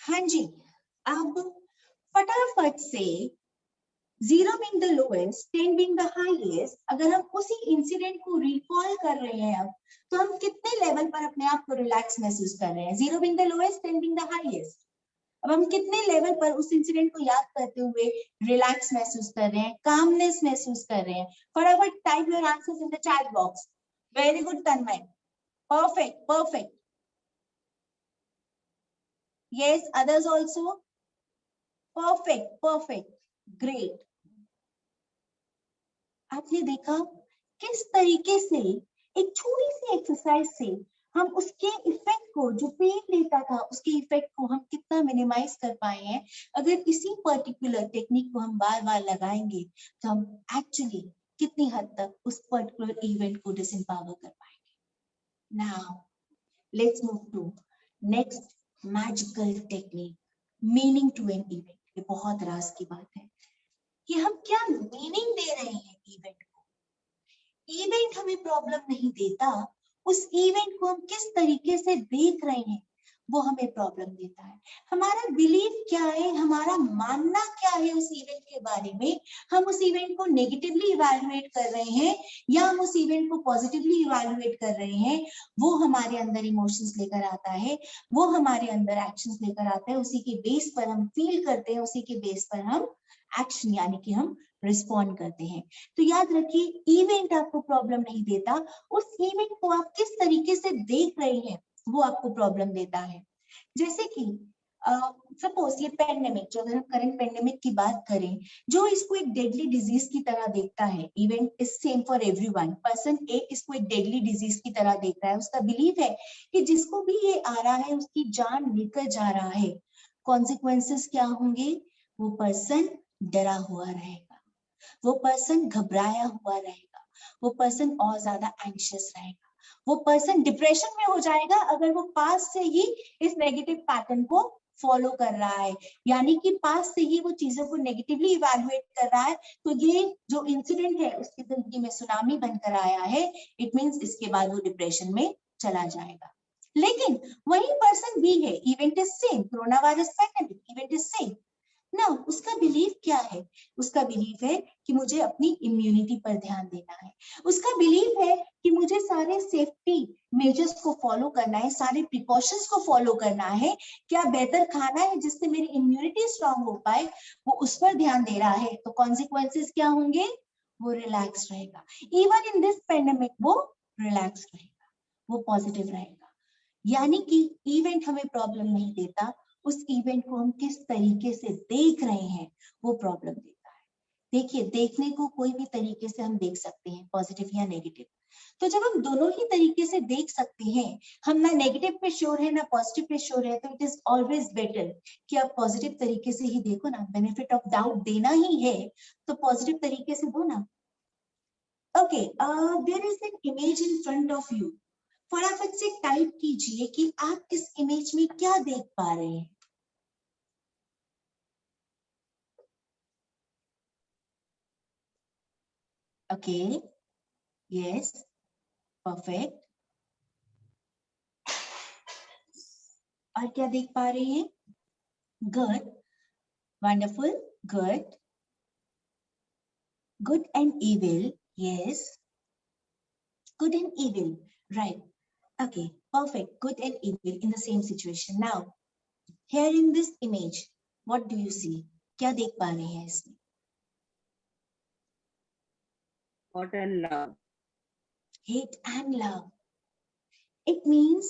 हाँ जी, अब फटाफट से 0 being the lowest, 10 being the highest, अगर हम उसी इंसिडेंट को रिकॉल कर रहे हैं अब, तो हम कितने लेवल पर अपने आप को रिलैक्स महसूस कर रहे हैं? 0 being the lowest, 10 being the highest. अब हम कितने लेवल पर उस इंसिडेंट को याद करते हुए रिलैक्स महसूस कर रहे हैं, कामनेस महसूस कर रहे हैं? फटाफट type your answers in the chat box. Very good Tanmay, perfect perfect. Yes, others also perfect perfect, great. आपने देखा किस तरीके से एक छोटी सी एक्सरसाइज से हम उसके इफेक्ट को, जो पेन लेता था उसके इफेक्ट को हम कितना मिनिमाइज कर पाए हैं। अगर इसी पर्टिकुलर टेक्निक को हम बार बार लगाएंगे तो हम एक्चुअली कितनी हद तक उस पर्टिकुलर इवेंट को डिसएम्पावर कर पाएंगे। Now let's move to next magical technique, meaning to an event. ये बहुत राज की बात है कि हम क्या मीनिंग दे रहे हैं इवेंट को। इवेंट हमें प्रॉब्लम नहीं देता, उस इवेंट को हम किस तरीके से देख रहे हैं वो हमें प्रॉब्लम देता है। हमारा बिलीफ क्या है, हमारा मानना क्या है उस इवेंट के बारे में। हम उस इवेंट को नेगेटिवली इवैल्यूएट कर रहे हैं या हम उस इवेंट को पॉजिटिवली इवैल्यूएट कर रहे हैं, वो हमारे अंदर इमोशंस लेकर आता है, वो हमारे अंदर एक्शंस लेकर आता है। उसी के बेस पर हम फील करते हैं, उसी के बेस पर हम एक्शन यानी कि हम रिस्पॉन्ड करते हैं। तो याद रखिए, इवेंट आपको प्रॉब्लम नहीं देता, उस इवेंट को आप किस तरीके से देख रहे हैं वो आपको प्रॉब्लम देता है। जैसे कि सपोज ये पेंडेमिक, जो अगर हम करंट पेंडेमिक की बात करें, जो इसको एक डेडली डिजीज की तरह देखता है, event is same for everyone. Person A इसको एक डेडली डिजीज की तरह देख रहा है, उसका बिलीव है कि जिसको भी ये आ रहा है उसकी जान लेकर जा रहा है। कॉन्सिक्वेंसेस क्या होंगे? वो पर्सन डरा हुआ रहेगा, वो पर्सन घबराया हुआ रहेगा, वो पर्सन और ज्यादा एंशियस रहेगा, वो पर्सन डिप्रेशन में हो जाएगा अगर वो पास से ही इस नेगेटिव पैटर्न को फॉलो कर रहा है, यानी कि पास से ही वो चीजों को नेगेटिवली इवैल्यूएट कर रहा है। तो ये जो इंसिडेंट है उसकी जिंदगी में सुनामी बनकर आया है, इट मींस इसके बाद वो डिप्रेशन में चला जाएगा। लेकिन वही पर्सन भी है, event is same, corona virus pandemic, event is same ना, उसका बिलीफ क्या है? उसका बिलीफ है कि मुझे अपनी इम्यूनिटी पर ध्यान देना है, उसका बिलीफ है कि मुझे सारे सेफ्टी मेजर्स को फॉलो करना है, सारे प्रिकॉशंस को फॉलो करना है, क्या बेहतर खाना है जिससे मेरी इम्यूनिटी स्ट्रांग हो पाए, वो उस पर ध्यान दे रहा है। तो कॉन्सिक्वेंसेस क्या होंगे? वो रिलैक्स रहेगा, इवन इन दिस पेंडेमिक वो रिलैक्स रहेगा, वो पॉजिटिव रहेगा। यानी कि इवेंट हमें प्रॉब्लम नहीं देता, उस इवेंट को हम किस तरीके से देख रहे हैं वो प्रॉब्लम देता है। देखिए, देखने को कोई भी तरीके से हम देख सकते हैं, पॉजिटिव या नेगेटिव। तो जब हम दोनों ही तरीके से देख सकते हैं, हम ना नेगेटिव पे श्योर है ना पॉजिटिव पे श्योर है, तो इट इज ऑलवेज बेटर कि आप पॉजिटिव तरीके से ही देखो ना। बेनिफिट ऑफ डाउट देना ही है तो पॉजिटिव तरीके से दो ना। Okay, there is an image in front of you. फटाफट से टाइप कीजिए कि आप इस इमेज में क्या देख पा रहे हैं। Okay, yes, perfect. और क्या देख पा रहे हैं? Good, wonderful, good. Good and evil, yes. Good and evil, right. Okay, perfect. Good and evil in the same situation. Now, here in this image, what do you see? क्या देख पा रहे हैं इसमें? Hate and love. Hate and love. It means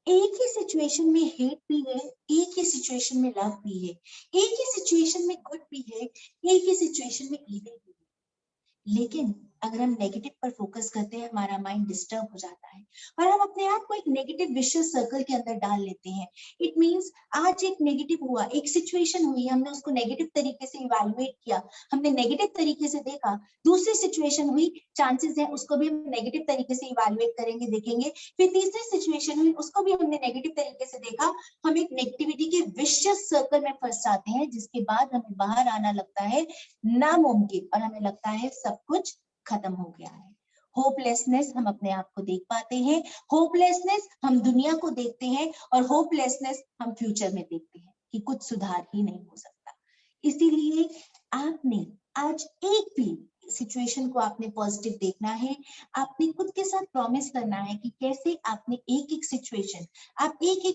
एक ही situation में hate भी है, एक ही सिचुएशन में लव भी है, एक ही सिचुएशन में गुड भी है, एक ही सिचुएशन में इविल भी है। लेकिन अगर हम नेगेटिव पर फोकस करते हैं हमारा माइंड डिस्टर्ब हो जाता है और हम अपने आप को एक नेगेटिव विशियस सर्कल के अंदर डाल लेते हैं। इट मींस आज एक नेगेटिव हुआ, एक सिचुएशन हुई, हमने उसको नेगेटिव तरीके से इवैल्यूएट किया, हमने नेगेटिव तरीके से देखा, दूसरी सिचुएशन हुई, चांसेस है उसको भी हम नेगेटिव तरीके से इवैल्यूएट करेंगे, देखेंगे, फिर तीसरी सिचुएशन हुई, उसको भी हमने नेगेटिव तरीके से देखा, हम एक नेगेटिविटी के विशियस सर्कल में फंस जाते हैं, जिसके बाद हमें बाहर आना लगता है नामुमकिन और हमें लगता है सब कुछ खत्म हो गया है। होपलेसनेस हम अपने आप को देख पाते हैं, होपलेसनेस हम दुनिया को देखते हैं और होपलेसनेस हम फ्यूचर में देखते हैं कि कुछ सुधार ही नहीं हो सकता। इसीलिए आपने आज एक भी सिचुएशन को आपने पॉजिटिव देखना है, आपने खुद के साथ प्रॉमिस करना है कि कैसे आपने एक एक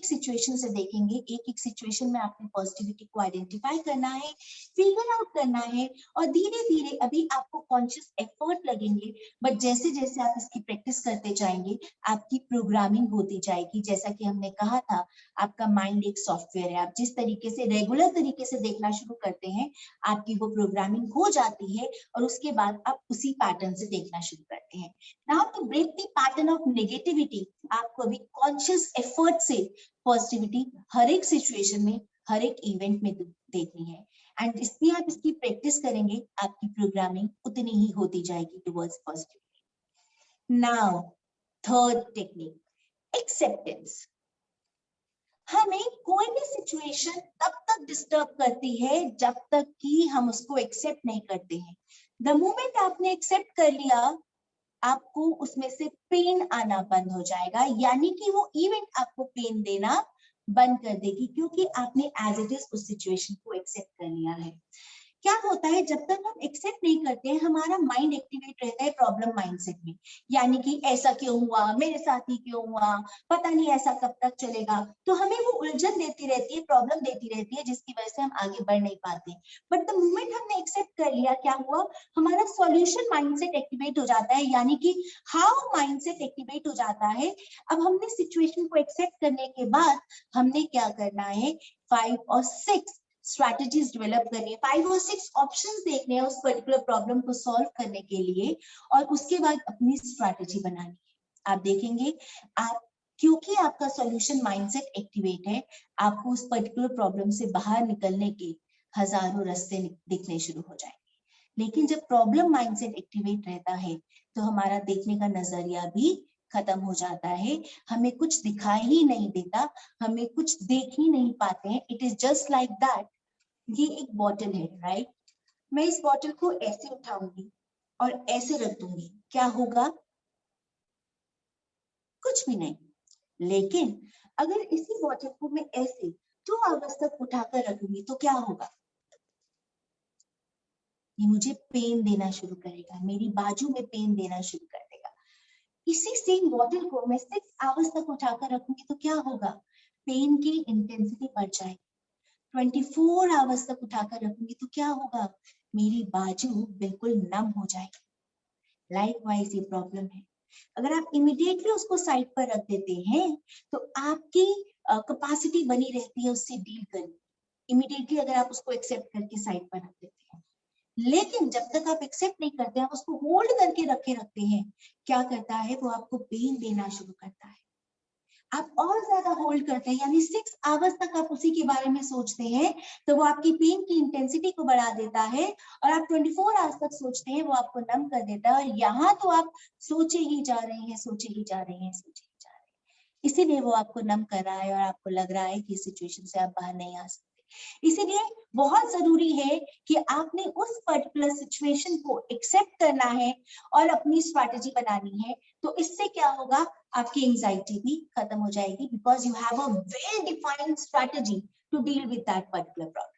सिचुएशन से देखेंगे, एक एक सिचुएशन में आपने पॉजिटिविटी को आइडेंटिफाई करना है, फिगर आउट करना है और धीरे धीरे अभी आपको कॉन्शियस एफर्ट लगेंगे, बट जैसे जैसे आप इसकी प्रैक्टिस करते जाएंगे आपकी प्रोग्रामिंग होती जाएगी। जैसा कि हमने कहा था, आपका माइंड एक सॉफ्टवेयर है, आप जिस तरीके से रेगुलर तरीके से देखना शुरू करते हैं आपकी वो प्रोग्रामिंग हो जाती है और उसके बाद आप उसी पैटर्न से देखना शुरू करते हैं। Now to break the pattern of negativity, आपको अभी कॉन्शियस एफर्ट से पॉजिटिविटी हर एक सिचुएशन में, हर एक इवेंट में देखनी है एंड इसलिए आप इसकी प्रैक्टिस करेंगे, आपकी प्रोग्रामिंग उतनी ही होती जाएगी towards positivity. Now third technique, acceptance. हमें कोई भी सिचुएशन तब तक डिस्टर्ब करती है जब तक कि हम उसको एक्सेप्ट नहीं करते हैं। द मोमेंट आपने एक्सेप्ट कर लिया, आपको उसमें से पेन आना बंद हो जाएगा, यानी कि वो इवेंट आपको पेन देना बंद कर देगी क्योंकि आपने एज इट इज उस सिचुएशन को एक्सेप्ट कर लिया है। क्या होता है, जब तक हम एक्सेप्ट नहीं करते हैं हमारा माइंड एक्टिवेट रहता है प्रॉब्लम माइंडसेट में, यानी कि ऐसा क्यों हुआ, मेरे साथ ही क्यों हुआ, पता नहीं ऐसा कब तक चलेगा, तो हमें वो उलझन देती रहती है, प्रॉब्लम देती रहती है, जिसकी वजह से हम आगे बढ़ नहीं पाते। बट द मोमेंट हमने एक्सेप्ट कर लिया, क्या हुआ, हमारा सॉल्यूशन माइंडसेट एक्टिवेट हो जाता है, यानी कि हाउ माइंडसेट एक्टिवेट हो जाता है। अब हमने सिचुएशन को एक्सेप्ट करने के बाद हमने क्या करना है, 5 और 6 स्ट्रैटेजीज डेवलप करनी है, 5 और 6 ऑप्शंस देखने हैं उस पर्टिकुलर प्रॉब्लम को सॉल्व करने के लिए और उसके बाद अपनी स्ट्रैटेजी बनानी है। आप देखेंगे, आप क्योंकि आपका सॉल्यूशन माइंडसेट एक्टिवेट है, आपको उस पर्टिकुलर प्रॉब्लम से बाहर निकलने के हजारों रास्ते दिखने शुरू हो जाएंगे। लेकिन जब प्रॉब्लम माइंडसेट एक्टिवेट रहता है तो हमारा देखने का नजरिया भी खत्म हो जाता है, हमें कुछ दिखाई ही नहीं देता, हमें कुछ देख ही नहीं पाते हैं। It is just like that, ये एक बॉटल है, राइट, मैं इस बॉटल को ऐसे उठाऊंगी और ऐसे रख दूंगी, क्या होगा, कुछ भी नहीं। लेकिन अगर इसी बॉटल को मैं ऐसे 2 आवर्स तक उठाकर रखूंगी तो क्या होगा, ये मुझे पेन देना शुरू करेगा, मेरी बाजू में पेन देना शुरू कर देगा। इसी सेम बॉटल को मैं 6 आवर्स तक उठाकर रखूंगी तो क्या होगा, पेन की इंटेंसिटी बढ़ जाएगी। 24 आवर्स तक उठाकर रखूंगी तो क्या होगा, मेरी बाजू बिल्कुल नम हो जाएगी। लाइकवाइज ये प्रॉब्लम है, अगर आप इमीडिएटली उसको साइड पर रख देते हैं तो आपकी कैपेसिटी बनी रहती है उससे डील करने, इमीडिएटली अगर आप उसको एक्सेप्ट करके साइड पर रख देते हैं। लेकिन जब तक आप एक्सेप्ट नहीं करते, आप उसको होल्ड करके रखते हैं, क्या करता है, वो आपको पेन देना शुरू करता है, आप और ज्यादा होल्ड करते हैं, यानी 6 आवर्स तक आप उसी के बारे में सोचते हैं तो वो आपकी पेन की इंटेंसिटी को बढ़ा देता है और आप 24 आवर्स तक सोचते हैं, वो आपको नम कर देता है और यहाँ तो आप सोचे ही जा रहे हैं, सोचे ही जा रहे हैं, सोचे ही जा रहे हैं, इसीलिए वो आपको नम कर रहा है और आपको लग रहा है कि इस सिचुएशन से आप बाहर नहीं आ सकते। इसीलिए बहुत जरूरी है कि आपने उस पर्टिकुलर सिचुएशन को एक्सेप्ट करना है और अपनी स्ट्रैटेजी बनानी है। तो इससे क्या होगा, आपकी एंजाइटी भी खत्म हो जाएगी, because you have a well defined strategy to deal with that particular problem.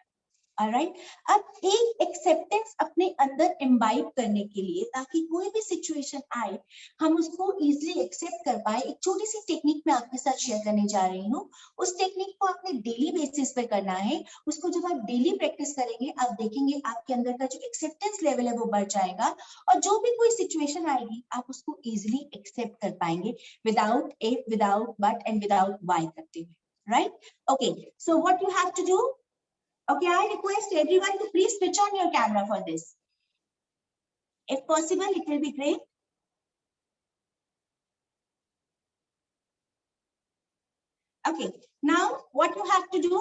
Alright, अब एक एक्सेप्टेंस अपने अंदर इम्बाइब करने के लिए, ताकि कोई भी सिचुएशन आए हम उसको इजीली एक्सेप्ट कर पाए, एक छोटी सी टेक्निक मैं आपके साथ शेयर करने जा रही हूँ। उस टेक्निक को आपने डेली बेसिस पे करना है, उसको जब आप डेली प्रैक्टिस करेंगे आप देखेंगे आपके अंदर का जो एक्सेप्टेंस लेवल है वो बढ़ जाएगा और जो भी कोई सिचुएशन आएगी आप उसको इजिली एक्सेप्ट कर पाएंगे, without if, without but and without why करते हुए, right? Okay, so what you have to do, okay, I request everyone to please switch on your camera for this. If possible, it will be great. Okay, now what you have to do,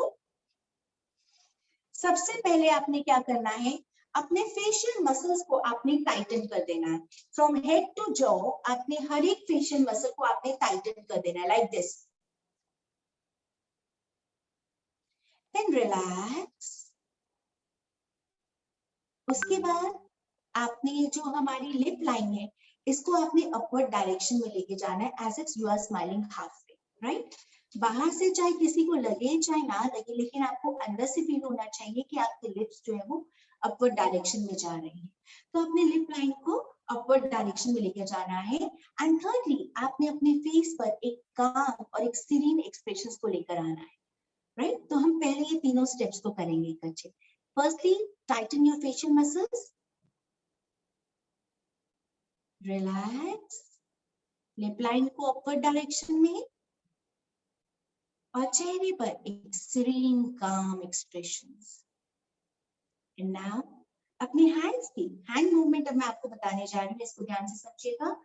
सबसे पहले आपने क्या करना है, अपने facial muscles को आपने Titan कर देना है. फ्रॉम हेड टू जॉ आपने हर एक फेशियल मसल को आपने टाइटन कर देना है, लाइक दिस. Then relax. उसके बाद आपने जो हमारी लिप लाइन है इसको आपने अपवर्ड डायरेक्शन में लेके जाना है, as if you are smiling half way, right. बाहर से चाहे किसी को लगे चाहे ना लगे, लेकिन आपको अंदर से फील होना चाहिए कि आपके लिप्स जो है वो अपवर्ड डायरेक्शन में जा रहे हैं. तो अपने लिप लाइन को अपवर्ड डायरेक्शन में लेकर जाना है. एंड थर्डली आपने अपने फेस पर एक काम और एक सीरीन एक्सप्रेशंस को लेकर आना है, राइट. तो हम पहले ये तीनों स्टेप्स को करेंगे एक अच्छे. Firstly Titan your facial muscles, relax, lip line को अपवर्ड डायरेक्शन में और चेहरे पर एक सीरीन काम एक्सप्रेशंस. एंड नाउ अपने हैंड्स की हैंड मूवमेंट अब मैं आपको बताने जा रही हूँ, इसको ध्यान से समझिएगा.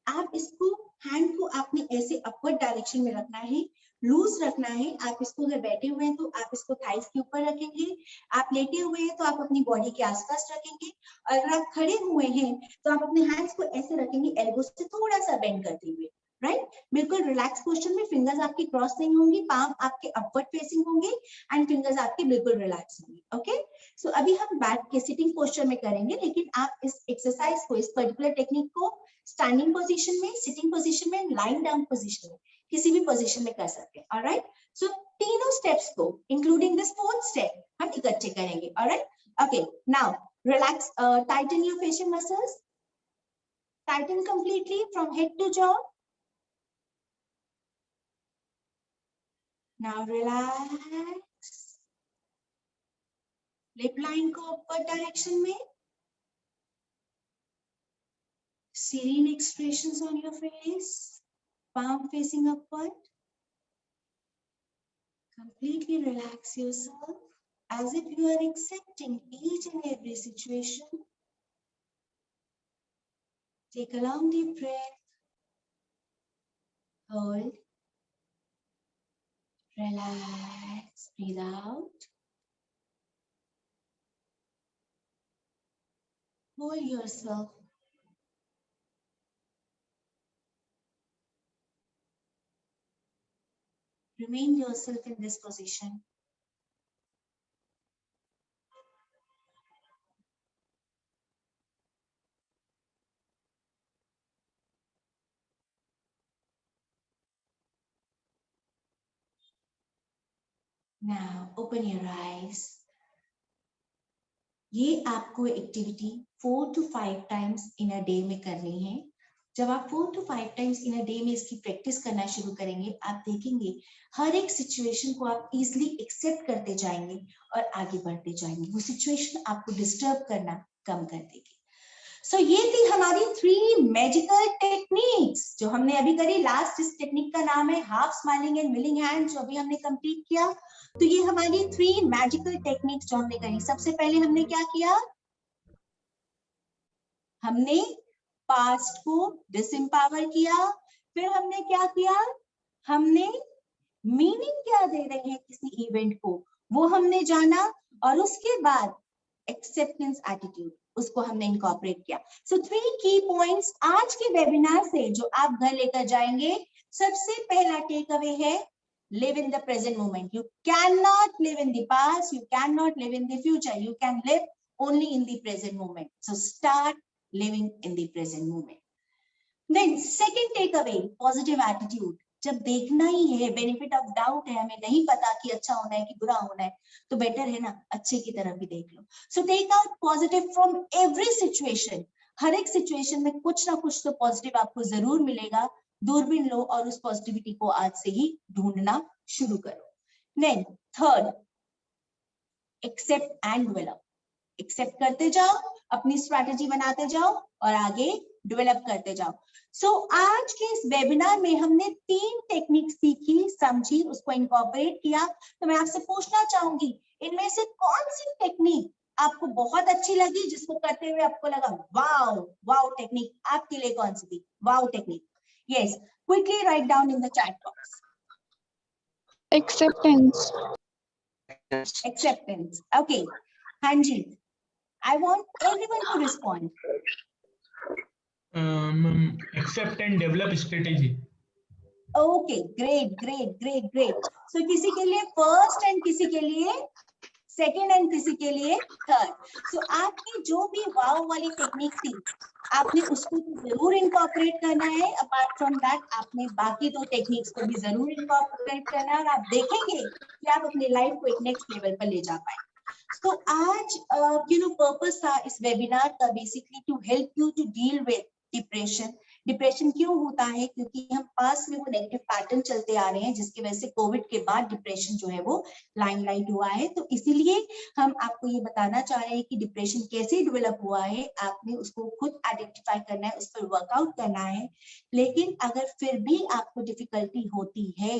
आप इसको हैंड को आपने ऐसे अपवर्ड डायरेक्शन में रखना है, लूज रखना है. आप इसको अगर बैठे हुए हैं तो आप इसको थाइस के ऊपर रखेंगे, आप लेटे हुए हैं तो आप अपनी बॉडी के आसपास रखेंगे, और अगर आप खड़े हुए हैं तो आप अपने हैंड्स को ऐसे रखेंगे, एल्बो से थोड़ा सा बेंड करते हुए, राइट. बिल्कुल रिलैक्स पोस्चर में, फिंगर्स आपकी क्रॉस नहीं होंगी, पाम आपके अपवर्ड फेसिंग होंगे एंड फिंगर्स आपके बिल्कुल रिलैक्स होंगे. ओके, सो अभी हम बैठ के सिटिंग पोस्चर में करेंगे, लेकिन आप इस एक्सरसाइज को, इस पर्टिकुलर टेक्निक को स्टैंडिंग पोजीशन में, सिटिंग पोजीशन में, लाइन डाउन पोजीशन में, किसी भी पोजीशन में कर सकते हैं. ऑलराइट, सो तीनों स्टेप्स को इंक्लूडिंग दिस फोर्थ स्टेप हम इकट्ठे करेंगे. Alright, okay. Now relax, tighten your facial muscles, tighten completely from head to jaw. Now relax. Lip line को upward direction में. Serene expressions on your face. Palm facing upward. Completely relax yourself as if you are accepting each and every situation. Take a long deep breath. Hold. Relax, breathe out. Hold yourself. Remain yourself in this position. Now open your eyes. ये आपको activity 4 to 5 times in a day में करनी है. जब आप 4 to 5 times in a day में इसकी practice करना शुरू करेंगे, आप देखेंगे हर एक सिचुएशन को आप इजीली एक्सेप्ट करते जाएंगे और आगे बढ़ते जाएंगे. वो सिचुएशन आपको डिस्टर्ब करना कम कर देगी. सो ये थी हमारी 3 मैजिकल टेक्निक्स जो हमने अभी करी. लास्ट इस टेक्निक का नाम है half smiling end milling hand, जो अभी हमने कंप्लीट किया. तो ये हमारी 3 मैजिकल टेक्निक्स जो हमने करी. सबसे पहले हमने क्या किया, हमने पास्ट को डिसएम्पावर किया. फिर हमने क्या किया, हमने मीनिंग क्या दे रहे हैं किसी इवेंट को वो हमने जाना, और उसके बाद एक्सेप्टेंस एटीट्यूड उसको हमने इनकॉर्पोरेट किया. सो 3 की पॉइंट्स आज के वेबिनार से जो आप घर लेकर जाएंगे. सबसे पहला टेक अवे है live in the present moment. You cannot live in the past, you cannot live in the future, you can live only in the present moment. So start living in the present moment. Then second takeaway, positive attitude. जब देखना ही है, benefit of doubt है, हमें नहीं पता कि अच्छा होना है कि बुरा होना है, तो बेटर है ना अच्छे की तरफ भी देख लो. So take out positive from every situation. हर एक सिचुएशन में कुछ ना कुछ तो पॉजिटिव आपको जरूर मिलेगा. दूरबीन लो और उस पॉजिटिविटी को आज से ही ढूंढना शुरू करो. Then third, accept and develop. Accept करते जाओ, अपनी स्ट्रैटेजी बनाते जाओ और आगे डेवलप करते जाओ. सो आज के इस वेबिनार में हमने 3 टेक्निक सीखी, समझी, उसको इनकॉर्पोरेट किया. तो मैं आपसे पूछना चाहूंगी, इनमें से कौन सी टेक्निक आपको बहुत अच्छी लगी, जिसको करते हुए आपको लगा वाओ वाओ टेक्निक, आपके लिए कौन सी थी wow technique? Yes, quickly write down in the chat box. Acceptance. Acceptance. Okay. Hanji, I want everyone to respond. Accept and develop strategy. Okay, great, great, great, great. So किसी के लिए first and किसी के लिए second and किसी के लिए third. So आपकी जो भी wow वाली टेक्निक थी, आपने उसको तो जरूर incorporate करना है. Apart from that, आपने बाकी दो टेक्निक्स को भी जरूर incorporate करना है, और आप देखेंगे कि आप अपनी लाइफ को एक नेक्स्ट लेवल पर ले जा पाए. So आज पर्पस था इस वेबिनार का basically to help you to deal with depression. Depression क्यों होता है? क्योंकि हम पास में वो नेगेटिव पैटर्न चलते आ रहे हैं, जिसकी वजह से कोविड के बाद डिप्रेशन जो है वो लाइमलाइट हुआ है. तो इसीलिए हम आपको ये बताना चाह रहे हैं कि डिप्रेशन कैसे डेवलप हुआ है. आपने उसको खुद आइडेंटिफाई करना है, उस पर वर्कआउट करना है. लेकिन अगर फिर भी आपको डिफिकल्टी होती है,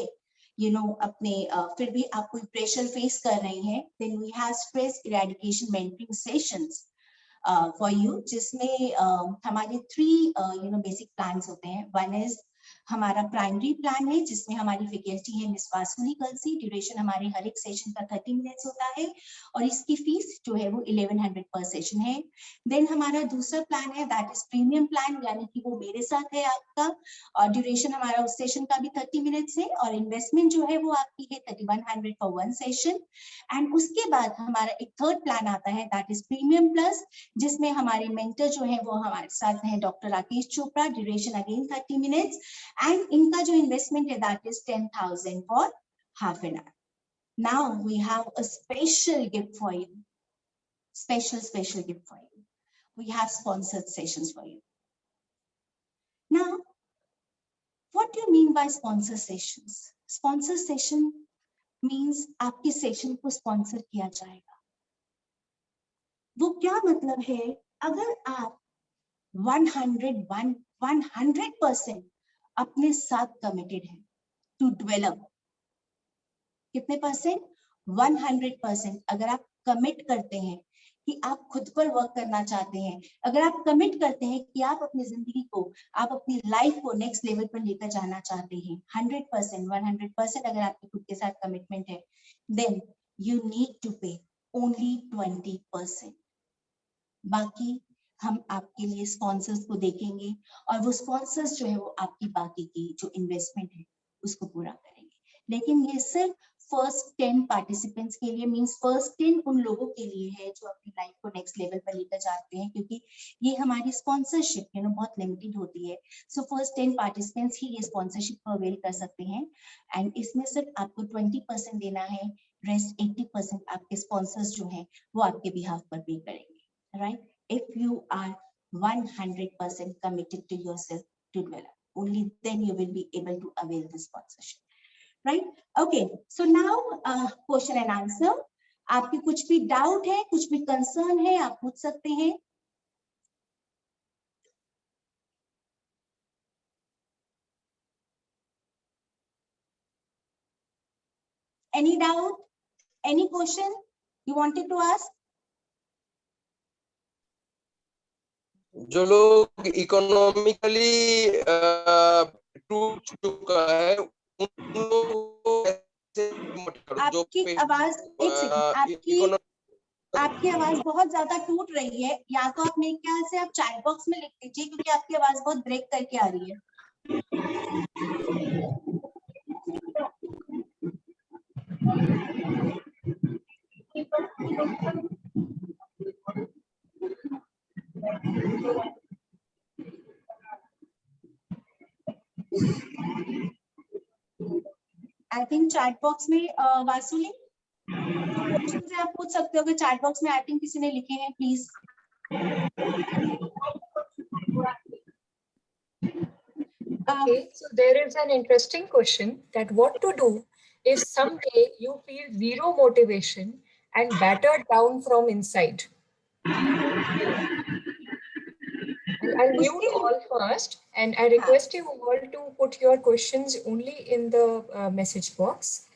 अपने फिर भी आप कोई प्रेशर फेस कर रहे हैं, then we have stress eradication mentoring sessions for you, जिसमें हमारे 3 बेसिक प्लान्स होते हैं. वन इज हमारा प्राइमरी प्लान है, जिसमें हमारी फैकल्टी है मिस वासुनी कलसी. ड्यूरेशन हमारे हर एक सेशन का 30 मिनट्स होता है, और इसकी फीस जो है वो 1100 पर सेशन है. देन हमारा दूसरा प्लान है, दैट इज प्रीमियम प्लान, यानी कि वो मेरे साथ है आपका, और ड्यूरेशन हमारा उस सेशन का भी 30 मिनट्स है, और इन्वेस्टमेंट जो है वो आपकी है 3100 फॉर वन सेशन. एंड उसके बाद हमारा एक थर्ड प्लान आता है, दैट इज प्रीमियम प्लस, जिसमें हमारे मेंटर जो है वो हमारे साथ हैं doctor Rakesh Chopra. Duration again 30 minutes, and इनका जो इन्वेस्टमेंट है that is 10,000 for half an hour. Now we have a special gift for you. Special gift for you. We have sponsored sessions for you. Now, what do you mean by sponsor sessions? Sponsor session means आपके session को sponsor किया जाएगा. वो क्या मतलब है? अगर आप 100% अपने साथ कमिटेड हैं टू डेवलप, कितने परसेंट? 100%. अगर आप कमिट करते हैं कि आप खुद पर वर्क करना चाहते हैं, अगर आप कमिट करते हैं कि आप अपनी जिंदगी को, आप अपनी लाइफ को नेक्स्ट लेवल पर लेकर जाना चाहते हैं, 100% अगर आपके खुद के साथ कमिटमेंट है, देन यू नीड टू पे ओनली 20%. बाकी हम आपके लिए स्पॉन्सर्स को देखेंगे, और वो स्पॉन्सर्स जो है वो आपकी बाकी की जो इन्वेस्टमेंट है उसको पूरा करेंगे. लेकिन ये सिर्फ फर्स्ट 10 पार्टिसिपेंट्स के लिए, मींस फर्स्ट 10 उन लोगों के लिए है जो अपनी लाइफ को नेक्स्ट लेवल पर लेकर जाते हैं, क्योंकि ये हमारी स्पॉन्सरशिप बहुत लिमिटेड होती है. सो फर्स्ट 10 पार्टिसिपेंट्स ही ये स्पॉन्सरशिप को अवेल कर सकते हैं, एंड इसमें सिर्फ आपको 20% देना है. रेस्ट 80% आपके स्पॉन्सर्स जो हैं वो आपके बिहाफ पर पे करेंगे. Right? If you are 100% committed to yourself to develop, only then you will be able to avail the sponsorship. Right? Okay. So now question and answer. आपकी कुछ भी डाउट है, कुछ भी कंसर्न है, आप पूछ सकते हैं. Any doubt? Any question you wanted to ask? जो लोग इकोनॉमिकली टूट चुका है उन लोगों को कैसे आपकी आवाज, एक सेकंड, आपकी आवाज बहुत ज्यादा टूट रही है. या तो आप मेरे ख्याल से आप चैट बॉक्स में लिख दीजिए, क्योंकि आपकी आवाज बहुत ब्रेक करके आ रही है. आई थिंक चैट बॉक्स में वासुली क्वेश्चन आप पूछ सकते हो. अगर चैट बॉक्स में आई थिंक किसी ने लिखे हैं, please. Okay, so there is an interesting question that what to do if someday you feel zero motivation and battered down from inside. I'll mute all first, and I request you all to put your questions only in the message box.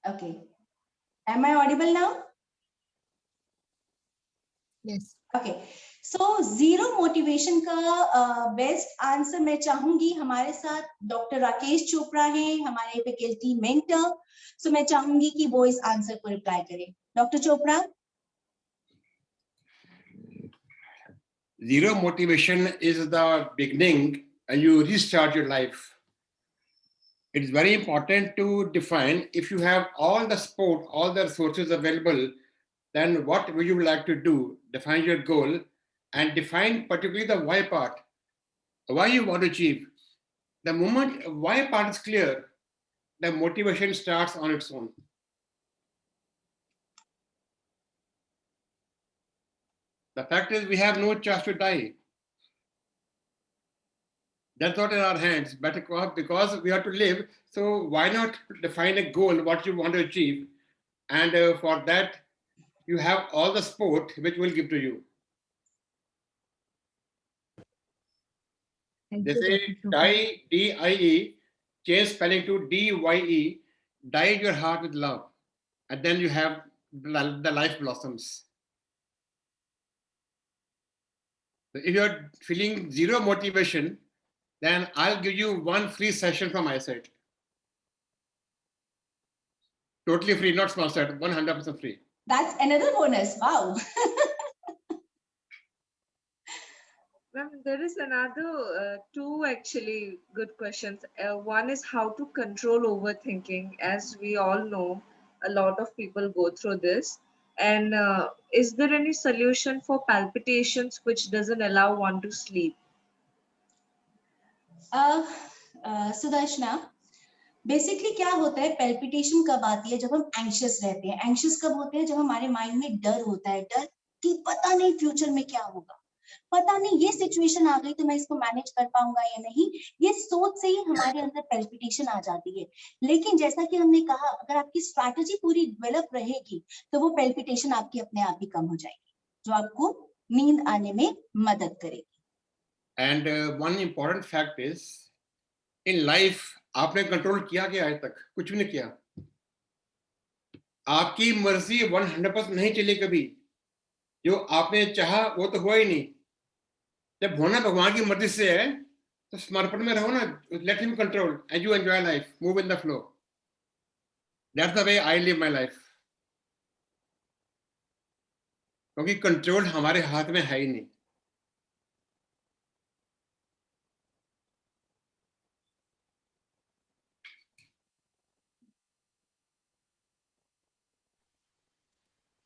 Okay. Am I audible now? Yes. Okay. So zero motivation का best answer मैं चाहूंगी, हमारे साथ doctor Rakesh Chopra हैं, हमारे faculty mentor, सो मैं चाहूंगी कि वो इस आंसर को रिप्लाई करें. Doctor Chopra. Zero motivation is the beginning and you restart your life. It is very important to define if you have all the support, all the resources available, then what would you like to do? Define your goal and define particularly the why part, why you want to achieve. The moment why part is clear, the motivation starts on its own. The fact is we have no choice to die. That's not in our hands, but because we have to live, so why not define a goal, what you want to achieve, and for that, you have all the support which will give to you. They say die, D-I-E, change spelling to D-Y-E, dye your heart with love, and then you have the life blossoms. So if you're feeling zero motivation, then I'll give you one free session from my side. Totally free, not sponsored, 100% free. That's another bonus. Wow. Ma'am, there is another two actually good questions. One is how to control overthinking. As we all know, a lot of people go through this. And is there any solution for palpitations which doesn't allow one to sleep? Sudarshana, basically क्या होता है, palpitation कब आती है? जब हम anxious रहते हैं. एंग्शियस कब होते हैं? जब हमारे माइंड में डर होता है, डर कि पता नहीं फ्यूचर में क्या होगा, पता नहीं ये सिचुएशन आ गई तो मैं इसको मैनेज कर पाऊंगा या नहीं. ये सोच से ही हमारे अंदर पैल्पिटेशन आ जाती है. लेकिन जैसा कि हमने कहा, अगर आपकी स्ट्रैटेजी पूरी डेवलप रहेगी तो वो पैल्पिटेशन आपकी अपने आप ही कम हो जाएगी, जो आपको नींद आने में मदद करेगी. And one important fact is, in life, आपने कंट्रोल किया क्या आज तक? कुछ भी नहीं किया. आपकी मर्जी 100% नहीं चली कभी. जो आपने चाहा वो तो हुआ ही नहीं. जब होना भगवान की मर्जी से है तो समर्पण में रहो ना. Let him control and you enjoy life. Move in the flow. That's the way I live my life. क्योंकि कंट्रोल हमारे हाथ में है ही नहीं.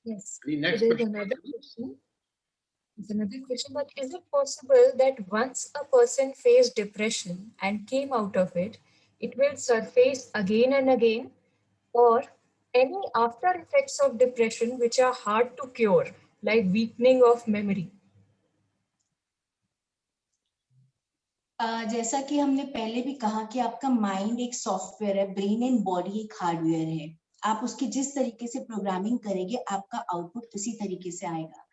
Yes. The next There's question. another question. There's another question, but is it possible that once a person faced depression and came out of it, it will surface again and again, or any after effects of depression which are hard to cure, like weakening of memory? जैसा कि हमने पहले भी कहा कि आपका mind एक software है, ब्रेन एंड बॉडी एक हार्डवेयर है. आप उसकी जिस तरीके से प्रोग्रामिंग करेंगे, आपका आउटपुट उसी तरीके से आएगा.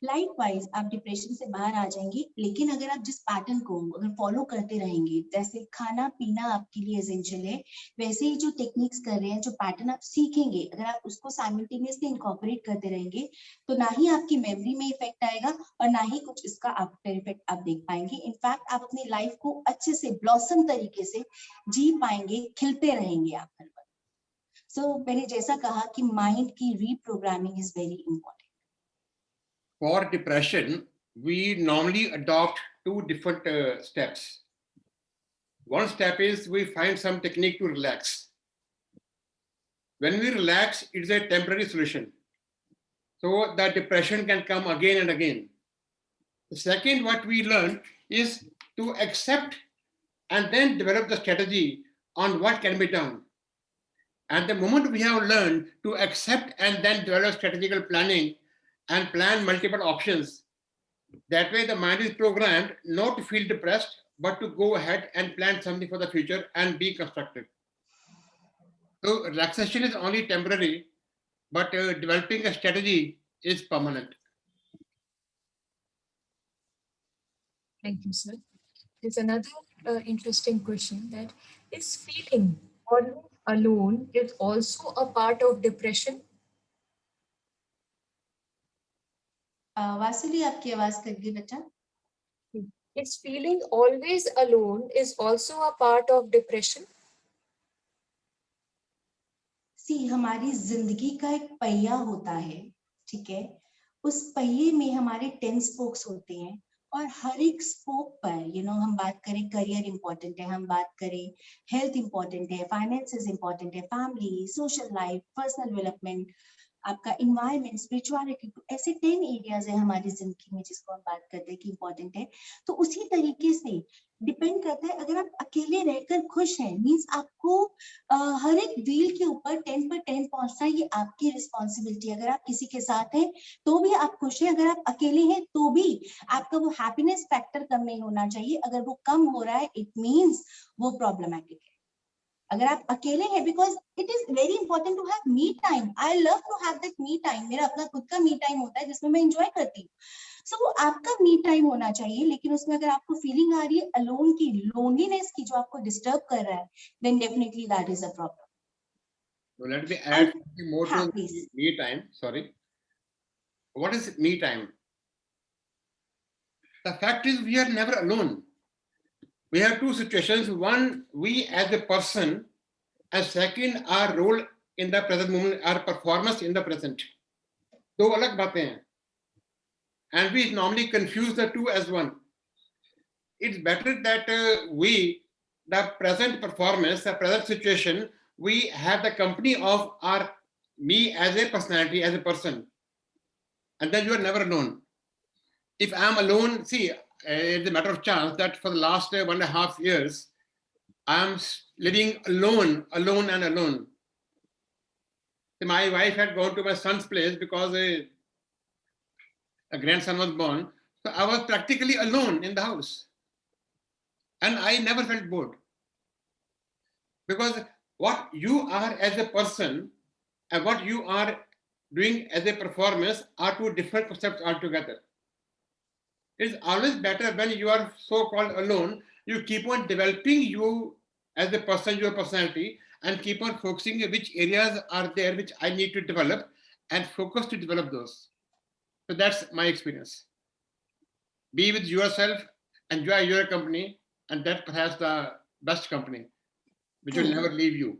लाइकवाइज आप डिप्रेशन से बाहर आ जाएंगे, लेकिन अगर आप जिस पैटर्न को अगर फॉलो करते रहेंगे, जैसे खाना पीना आपके लिए एसेंशियल है, वैसे ही जो टेक्निक्स कर रहे हैं, जो पैटर्न आप सीखेंगे, अगर आप उसको साइमल्टेनियसली इनकॉर्पोरेट करते रहेंगे, तो ना ही आपकी मेमोरी में इफेक्ट आएगा और ना ही कुछ इसका आफ्टर इफेक्ट आप देख पाएंगे. इनफैक्ट आप अपनी लाइफ को अच्छे से ब्लॉसम तरीके से जी पाएंगे, खिलते रहेंगे आप हर वक्त. सो मैंने जैसा कहा कि माइंड की reprogramming is very important. For depression, we normally adopt two different steps. One step is we find some technique to relax. When we relax, it's a temporary solution. So the depression can come again and again. The second, what we learn is to accept and then develop the strategy on what can be done. And the moment we have learned to accept and then develop strategical planning and plan multiple options, that way the mind is programmed not to feel depressed, but to go ahead and plan something for the future and be constructive. So relaxation is only temporary, but developing a strategy is permanent. Thank you, sir. There's another interesting question, that is feeling always alone is also a part of depression? वासुली आपकी आवाज cut गई बेटा. Is feeling always alone is also a part of depression? सी हमारी जिंदगी का एक पहिया होता है, ठीक है. उस पहिए में हमारे 10 स्पोक्स होते हैं और हर एक स्पोक पर हम बात करें करियर इंपॉर्टेंट है, हम बात करें हेल्थ इंपॉर्टेंट है, फाइनेंसेस इंपॉर्टेंट है, family, social life, personal development, आपका इन्वायरमेंट, स्पिरिचुअलिटी, तो ऐसे 10 एरियाज है हमारी जिंदगी में जिसको हम बात करते हैं कि इंपॉर्टेंट है. तो उसी तरीके से डिपेंड करता है, अगर आप अकेले रहकर खुश हैं मींस आपको हर एक व्हील के ऊपर 10 पर 10 पहुंचना ये आपकी रिस्पॉन्सिबिलिटी है. अगर आप किसी के साथ हैं तो भी आप खुश हैं, अगर आप अकेले हैं तो भी आपका वो हैप्पीनेस फैक्टर कम नहीं होना चाहिए. अगर वो कम हो रहा है इट मींस वो प्रॉब्लमैटिक है. अगर आप अकेले हैं, because it is very important to have me time. I love to have that me time. मेरा अपना खुद का मी टाइम होता है जिसमें मैं एंजॉय करती हूँ. सो वो आपका मी टाइम होना चाहिए, लेकिन उसमें अगर आपको फीलिंग आ रही है अलोन की, लोनलीनेस की, जो आपको डिस्टर्ब कर रहा है, then definitely that is a problem. So let me add something more to please. me time. Sorry. What is me time? The fact is we are never alone. We have two situations. One, we as a person, and second, our role in the present moment, our performance in the present. दो अलग बातें हैं. And we normally confuse the two as one. It's better that the present performance, the present situation, we have the company of our me as a personality, as a person. And then you are never alone. If I'm alone, see, it's a matter of chance that for the last 1.5 years, I'm living alone. So my wife had gone to my son's place because a grandson was born. So I was practically alone in the house. And I never felt bored. Because what you are as a person and what you are doing as a performance are two different concepts altogether. It's always better when you are so-called alone, you keep on developing you as a person, your personality, and keep on focusing which areas are there which I need to develop and focus to develop those. So that's my experience. Be with yourself, enjoy your company, and that perhaps the best company, which will never leave you.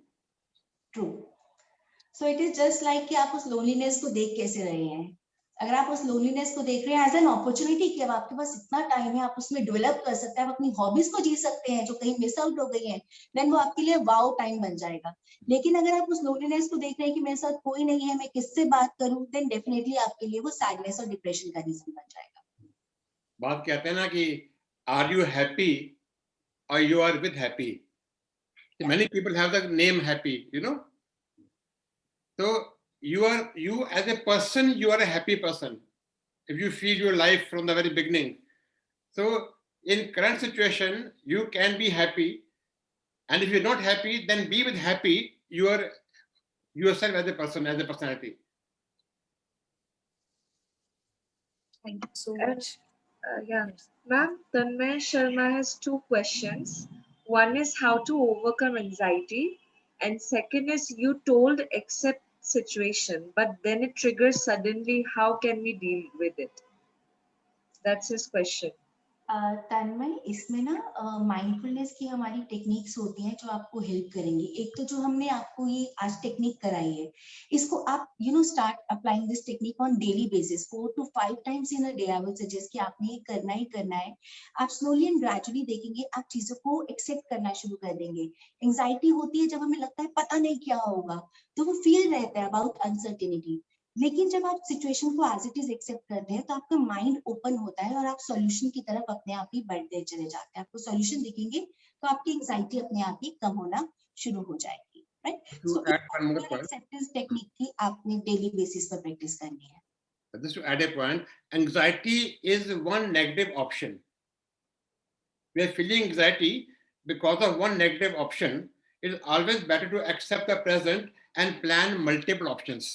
True. So it is just like कि आप उस loneliness को देख कैसे रहे हैं. अगर आप उस लोनलीनेस को देख रहे हैं एज एन अपॉर्चुनिटी कि अब आपके पास इतना टाइम है, आप उसमें डेवलप कर सकते हैं, आप अपनी हॉबीज को जी सकते हैं जो कहीं मिस आउट हो गई हैं, देन वो आपके लिए वाओ टाइम बन जाएगा. लेकिन अगर आप उस लोनलीनेस को देख रहे हैं कि मेरे साथ कोई नहीं है, मैं किससे बात करूं, देन डेफिनेटली आपके लिए वो सैडनेस और डिप्रेशन का रीजन बन जाएगा. बात कहते हैं ना कि आर यू हैप्पी और you are with happy. Many people have the name happy, you know. So you as a person, you are a happy person if you feel your life from the very beginning. So in current situation, you can be happy, and if you're not happy, then be with happy. You are yourself as a person, as a personality. Thank you so much. Yeah, ma'am, Tanmay Sharma has two questions. One is how to overcome anxiety, and second is you told accept situation, but then it triggers suddenly. How can we deal with it? That's his question. तन्मय, इसमें ना mindfulness की हमारी techniques होती हैं जो आपको help करेंगी. एक तो जो हमने आपको ये आज टेक्निक कराई है, इसको आप start applying this technique on daily basis 4 to 5 times in a day. I would suggest कि आपने ये करना ही करना है. आप स्लोली एंड ग्रेजुअली देखेंगे आप चीजों को एक्सेप्ट करना शुरू कर देंगे. एंजाइटी होती है जब हमें लगता है पता नहीं क्या होगा, तो वो फील रहता है अबाउट अनसर्टेनिटी. लेकिन जब आप सिचुएशन को एज इट इज एक्सेप्ट करते हैं तो आपका माइंड ओपन होता है और आप सॉल्यूशन की तरफ अपने आप ही बढ़ते चले जाते हैं. आपको सॉल्यूशन दिखेंगे तो आपकी एंजाइटी अपने आप ही कम होना शुरू हो जाएगी. राइट. सो एक्सेप्टेंस टेक्निक की आपने डेली बेसिस पर प्रैक्टिस करनी है. Just to add a point, anxiety is one negative option. We are feeling anxiety because of one negative option. It is always better to accept the present and plan multiple options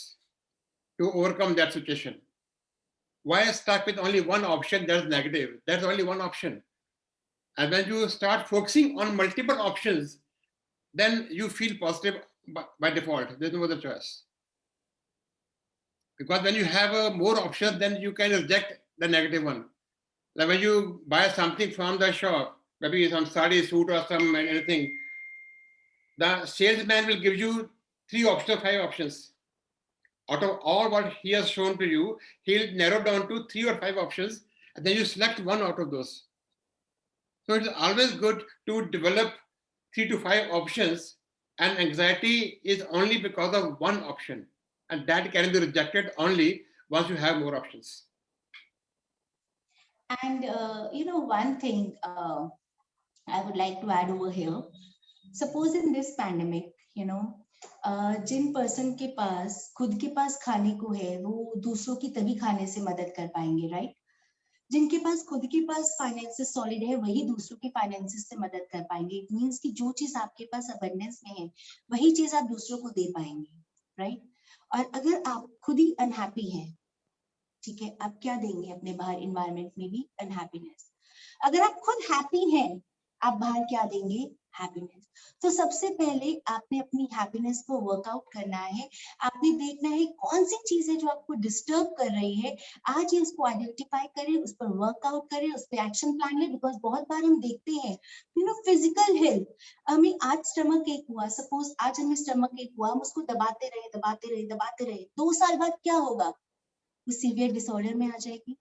to overcome that situation. Why stuck with only one option that's negative? That's only one option. And when you start focusing on multiple options, then you feel positive by default. There's no other choice. Because when you have more options, then you can reject the negative one. Like when you buy something from the shop, maybe some sari, suit, or some anything, the salesman will give you 3 options, 5 options. Out of all what he has shown to you, he'll narrow down to 3 or 5 options, and then you select one out of those. So it's always good to develop 3 to 5 options, and anxiety is only because of one option, and that can be rejected only once you have more options. And one thing I would like to add over here. Suppose in this pandemic, जिन person के पास खुद के पास खाने को है वो दूसरों की तभी खाने से मदद कर पाएंगे, राइट? जिनके पास खुद के पास फाइनेंसेस सॉलिड है वही दूसरों के फाइनेंसेस से मदद कर पाएंगे. इट मींस कि जो चीज आपके पास अबंडेंस में है वही चीज आप दूसरों को दे पाएंगे, राइट? और अगर आप खुद ही अनहैप्पी हैं, ठीक है, आप क्या देंगे अपने बाहर एनवायरनमेंट में भी? अनहैप्पीनेस. अगर आप खुद हैप्पी हैं, आप बाहर क्या देंगे? हैप्पीनेस. तो सबसे पहले आपने अपनी हैप्पीनेस को वर्कआउट करना है. आपने देखना है कौन सी चीज है जो आपको डिस्टर्ब कर रही है. आज ही उसको आइडेंटिफाई करें, उस पर वर्कआउट करें, उस पर एक्शन प्लान लें. बिकॉज बहुत बार हम देखते हैं फिजिकल हेल्थ, हमें आज स्टमक एक हुआ, सपोज आज हमें स्टमक एक हुआ, हम उसको दबाते रहे 2 साल बाद क्या होगा? वो सीवियर डिसऑर्डर में आ जाएगी.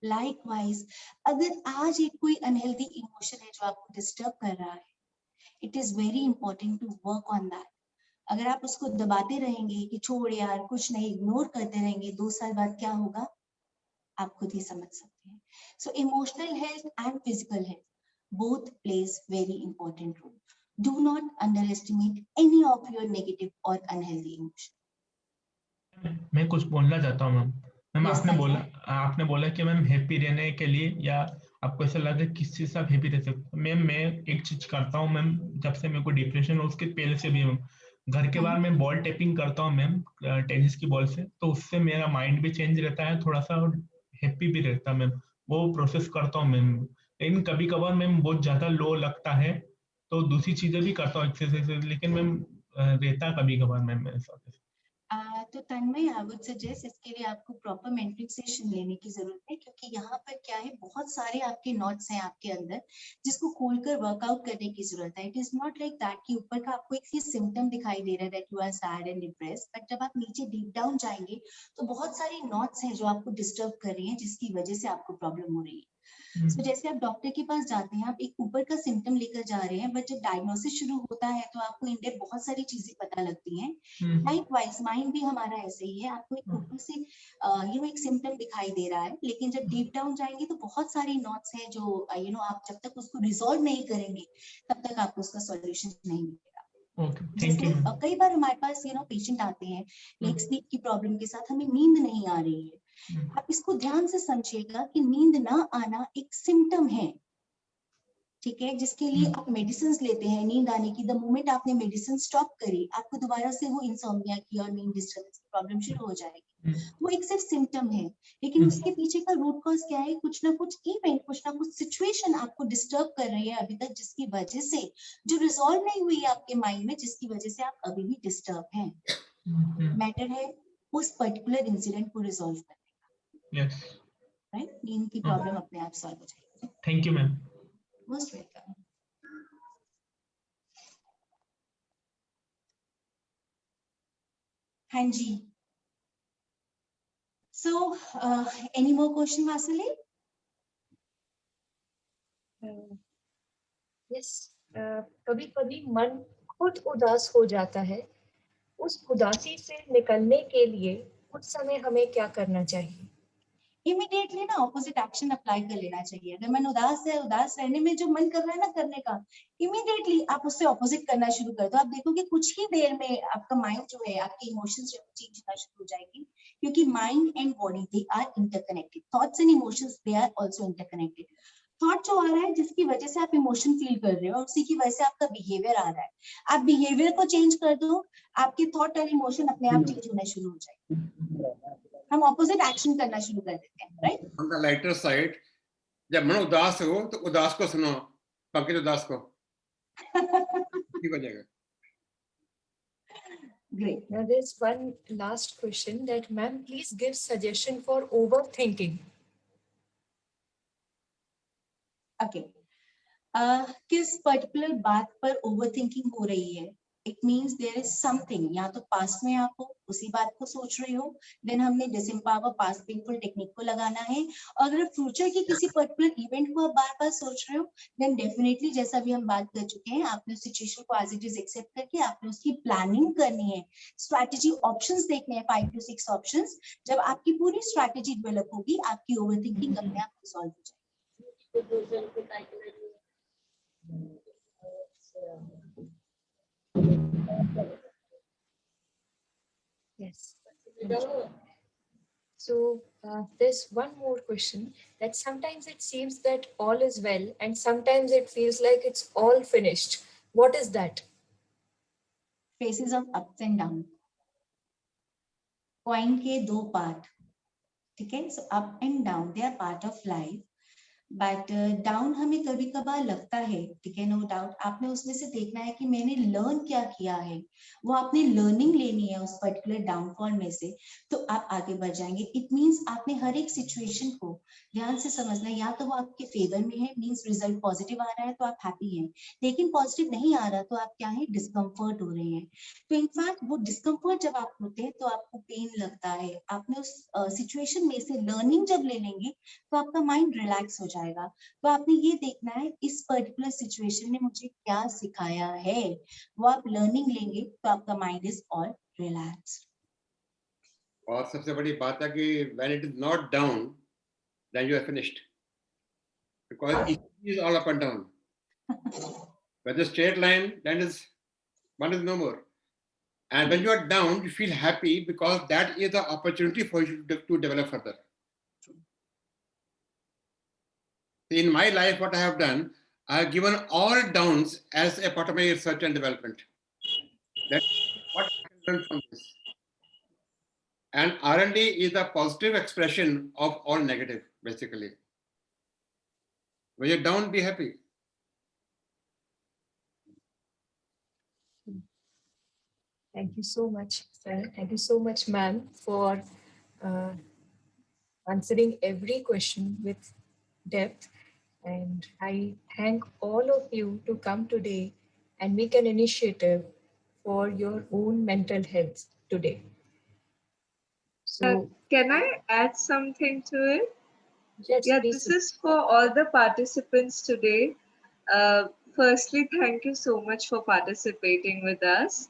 लाइकवाइज अगर आज एक कोई अनहेल्दी इमोशन है जो आपको डिस्टर्ब कर रहा है, it is very important to work on that. अगर आप उसको दबाते रहेंगे कि छोड़ यार कुछ नहीं, इग्नोर करते रहेंगे, 2 साल बाद क्या होगा आप खुद ही समझ सकते हैं. So emotional health and physical health both plays very important role. Do not underestimate any of your negative or unhealthy emotion. मैं कुछ बोलना चाहता हूँ मैम. Yes, आपने बोला कि मैम हैप्पी रहने के लिए या आपको ऐसा लग रहा है किस चीज से आप हैप्पी रह सकते. मैम मैं एक चीज करता हूँ मैम, जब से मेरे को डिप्रेशन हो उसके पहले से भी मैम, घर के बाहर मैं बॉल टैपिंग करता हूँ मैम, टेनिस की बॉल से. तो उससे मेरा माइंड भी चेंज रहता है थोड़ा सा और हैप्पी भी रहता है मैम. वो प्रोसेस करता हूँ मैम. लेकिन कभी कभार मैम बहुत ज्यादा लो लगता है तो दूसरी चीजें भी करता हूँ एक्सरसाइज, लेकिन मैम रहता कभी कभार मैम मेरे साथ. तो तन्मय, आई वुड सजेस्ट इसके लिए आपको प्रॉपर मेंटरिंग सेशन लेने की जरूरत है, क्योंकि यहाँ पर क्या है, बहुत सारे आपके नॉट्स हैं आपके अंदर जिसको खोलकर वर्कआउट करने की जरूरत है. It is not like that कि ऊपर का आपको एक ही सिम्टम दिखाई दे रहा है that you are sad and depressed, but जब आप नीचे डीप डाउन जाएंगे तो बहुत सारी नॉट्स हैं जो आपको डिस्टर्ब कर रही हैं, जिसकी वजह से आपको प्रॉब्लम हो रही है. So, जैसे आप डॉक्टर के पास जाते हैं, आप एक ऊपर का सिम्टम लेकर जा रहे हैं, बट जब डायग्नोसिस शुरू होता है तो आपको इन डेप्थ बहुत सारी चीजें पता लगती हैं. लाइकवाइज माइंड भी हमारा ऐसे ही है. आपको एक ऊपर से एक सिम्टम दिखाई दे रहा है, लेकिन जब डीप डाउन जाएंगे तो बहुत सारी नॉट्स हैं जो आप जब तक उसको रिजॉल्व नहीं करेंगे तब तक आपको उसका सॉल्यूशन नहीं मिलेगा. जैसे कई बार हमारे पास पेशेंट आते हैं लाइक स्लीप की प्रॉब्लम के साथ, हमें नींद नहीं आ रही है. आप इसको ध्यान से समझिएगा कि नींद ना आना एक सिम्टम है, ठीक है, जिसके लिए आप मेडिसिन लेते हैं नींद आने की. द मोमेंट आपने मेडिसिन स्टॉप करी, आपको दोबारा से वो इंसोम्निया की और नींद डिस्टर्बेंस की प्रॉब्लम शुरू हो जाएगी. वो एक सिर्फ सिम्टम है, लेकिन उसके पीछे का रूट कॉज क्या है? कुछ ना कुछ इवेंट, कुछ ना कुछ सिचुएशन आपको डिस्टर्ब कर रही है अभी तक, जिसकी वजह से जो रिजॉल्व नहीं हुई है आपके माइंड में, जिसकी वजह से आप अभी भी डिस्टर्ब हैं. मैटर है उस पर्टिकुलर इंसिडेंट को रिजॉल्व करने का. Yes. Right? नींद की प्रॉब्लम अपने आप सॉल्व हो जाएगी. Thank you ma'am. Most welcome. हाँ जी. So, any more question, Vasili? Yes. कभी कभी मन खुद उदास हो जाता है. उस उदासी से निकलने के लिए कुछ समय हमें क्या करना चाहिए? इमीडिएटली ना ऑपोजिट एक्शन अप्लाई कर लेना चाहिए. अगर मन उदास है, उदास रहने में जो मन कर रहा है ना करने का, इमीडिएटली आप उससे ऑपोजिट करना शुरू कर दो. आप देखोगे कुछ ही देर में आपका माइंड जो है, आपके इमोशंस जो चेंज होना शुरू हो जाएगी, क्योंकि mind and body they are interconnected. Thoughts and emotions they are also interconnected. Thought जो आ रहा है जिसकी वजह से आप इमोशन फील कर रहे हो, और उसी की वजह से आपका बिहेवियर आ रहा है. आप बिहेवियर को चेंज कर दो, आपके थॉट और इमोशन अपने आप चेंज होना शुरू हो जाएंगे. हम ऑपोजिट एक्शन करना शुरू कर देते हैं, right? On the lighter side, जब मन उदास हो तो उदास को सुनो, पंकज उदास को ठीक हो जाएगा. Great. Now there's one last question that, ma'am, please give suggestion for overthinking. Okay. किस पर्टिकुलर बात पर ओवरथिंकिंग हो रही है? It means there is something, या तो पास्ट में आप हो उसी बात को सोच रहे हो, देन हमने डिसएम्पावर पास्ट पेनफुल टेक्निक को लगाना है। और अगर फ्यूचर के किसी पर्टिकुलर इवेंट को आप बार बार सोच रहे हो, देन डेफिनेटली जैसा भी हम बात कर चुके हैं, आपने उस सिचुएशन को एज इट इज एक्सेप्ट करके आपने उसकी प्लानिंग करनी है, स्ट्रैटेजी ऑप्शंस देखने हैं, 5 to 6 ऑप्शंस। जब आपकी पूरी स्ट्रैटेजी डेवलप होगी, आपकी ओवरथिंकिंग अपने आप सॉल्व हो जाएगी। Yes. So there's one more question, that sometimes it seems that all is well and sometimes it feels like it's all finished. What is that? Phases of ups and downs. Coin के दो part, ठीक है? So up and down, they are part of life. But down हमें कभी कभार लगता है, ठीक है, नो डाउट। आपने उसमें से देखना है कि मैंने लर्न क्या किया है, वो आपने लर्निंग लेनी है उस पर्टिकुलर डाउनफॉल में से, तो आप आगे बढ़ जाएंगे। इट मींस आपने हर एक सिचुएशन को ध्यान से समझना है, या तो वो आपके फेवर में है, मींस रिजल्ट पॉजिटिव आ रहा है तो आप हैप्पी हैं, लेकिन पॉजिटिव नहीं आ रहा तो आप क्या है, डिस्कम्फर्ट हो रहे हैं। तो इनफैक्ट वो डिस्कम्फर्ट जब आप होते हैं तो आपको पेन लगता है, आपने उस सिचुएशन में से लर्निंग जब ले लेंगे तो आपका माइंड रिलैक्स हो जाएगा। तो आपने ये देखना है इस पर्टिकुलर सिचुएशन ने मुझे क्या सिखाया है, वो आप लर्निंग लेंगे तो आपका माइंड इज ऑल रिलैक्स्ड। और सबसे बड़ी बात है कि when it is not down, then you are finished, because it is all up and down. Whether straight line, then is one is no more. And when you are down, you feel happy because that is the opportunity for you to develop further. In my life, what I have done, I have given all downs as a part of my research and development. That's what I can learn from this. And R&D is a positive expression of all negative, basically. When you're down, be happy. Thank you so much, sir. Thank you so much, ma'am, for answering every question with depth. And I thank all of you to come today and make an initiative for your own mental health today. So, can I add something to it? yes, Yeah, please. this is for all the participants today. Firstly, thank you so much for participating with us.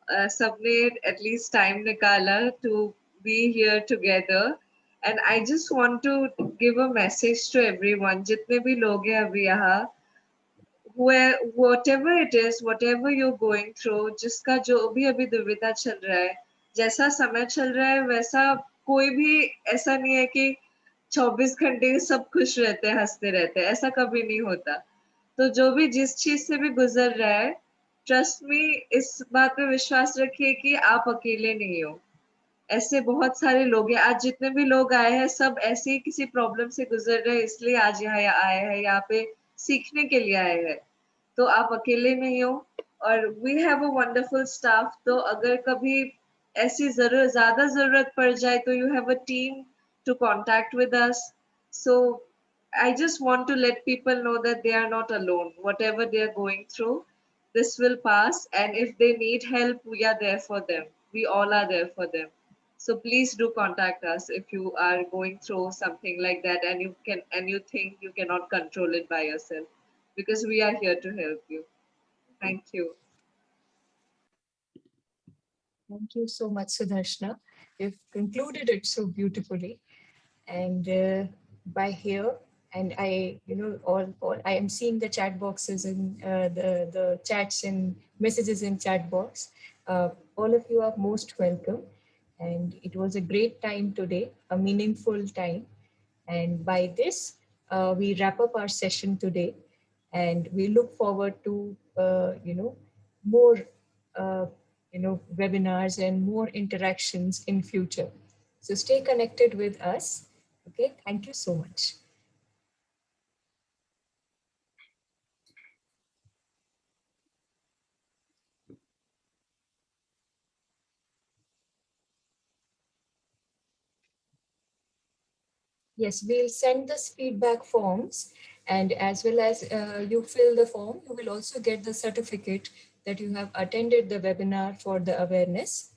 Sabne at least time nikala to be here together. And I just want to give a message to everyone. Jitne bhi log hain abhi yahan, where whatever it is, whatever you're going through, जिसका जो भी अभी दुविधा चल रहा है, जैसा समय चल रहा है वैसा कोई भी ऐसा नहीं है कि 24 घंटे सब खुश रहते हैं, हंसते रहते हैं, ऐसा कभी नहीं होता। तो जो भी जिस चीज से भी गुजर रहा है, ट्रस्ट मी, इस बात पे विश्वास रखिए कि आप अकेले नहीं हो। ऐसे बहुत सारे लोग हैं, आज जितने भी लोग आए हैं सब ऐसे ही किसी प्रॉब्लम से गुजर रहे हैं, इसलिए आज यहाँ आए हैं, यहाँ पे सीखने के लिए आए हैं। तो आप अकेले नहीं हो, और we have a wonderful staff. तो अगर कभी ऐसी ज्यादा जरूरत पड़ जाए तो you have a team to contact with us. So I just want to let people know that they are not alone. Whatever they are going through, this will pass. And if they need help, we are there for them. We all are there for them. So please do contact us if you are going through something like that and you think you cannot control it by yourself, because we are here to help you. Thank you. Thank you so much, Sudarshana. You've concluded it so beautifully. And by here, and I, all I am seeing the chat boxes and the chats and messages in chat box. All of you are most welcome. And it was a great time today, a meaningful time. And by this, we wrap up our session today. And we look forward to, more, webinars and more interactions in future. So stay connected with us. Okay, thank you so much. Yes, we'll send this feedback forms, and as well as you fill the form, you will also get the certificate that you have attended the webinar for the awareness.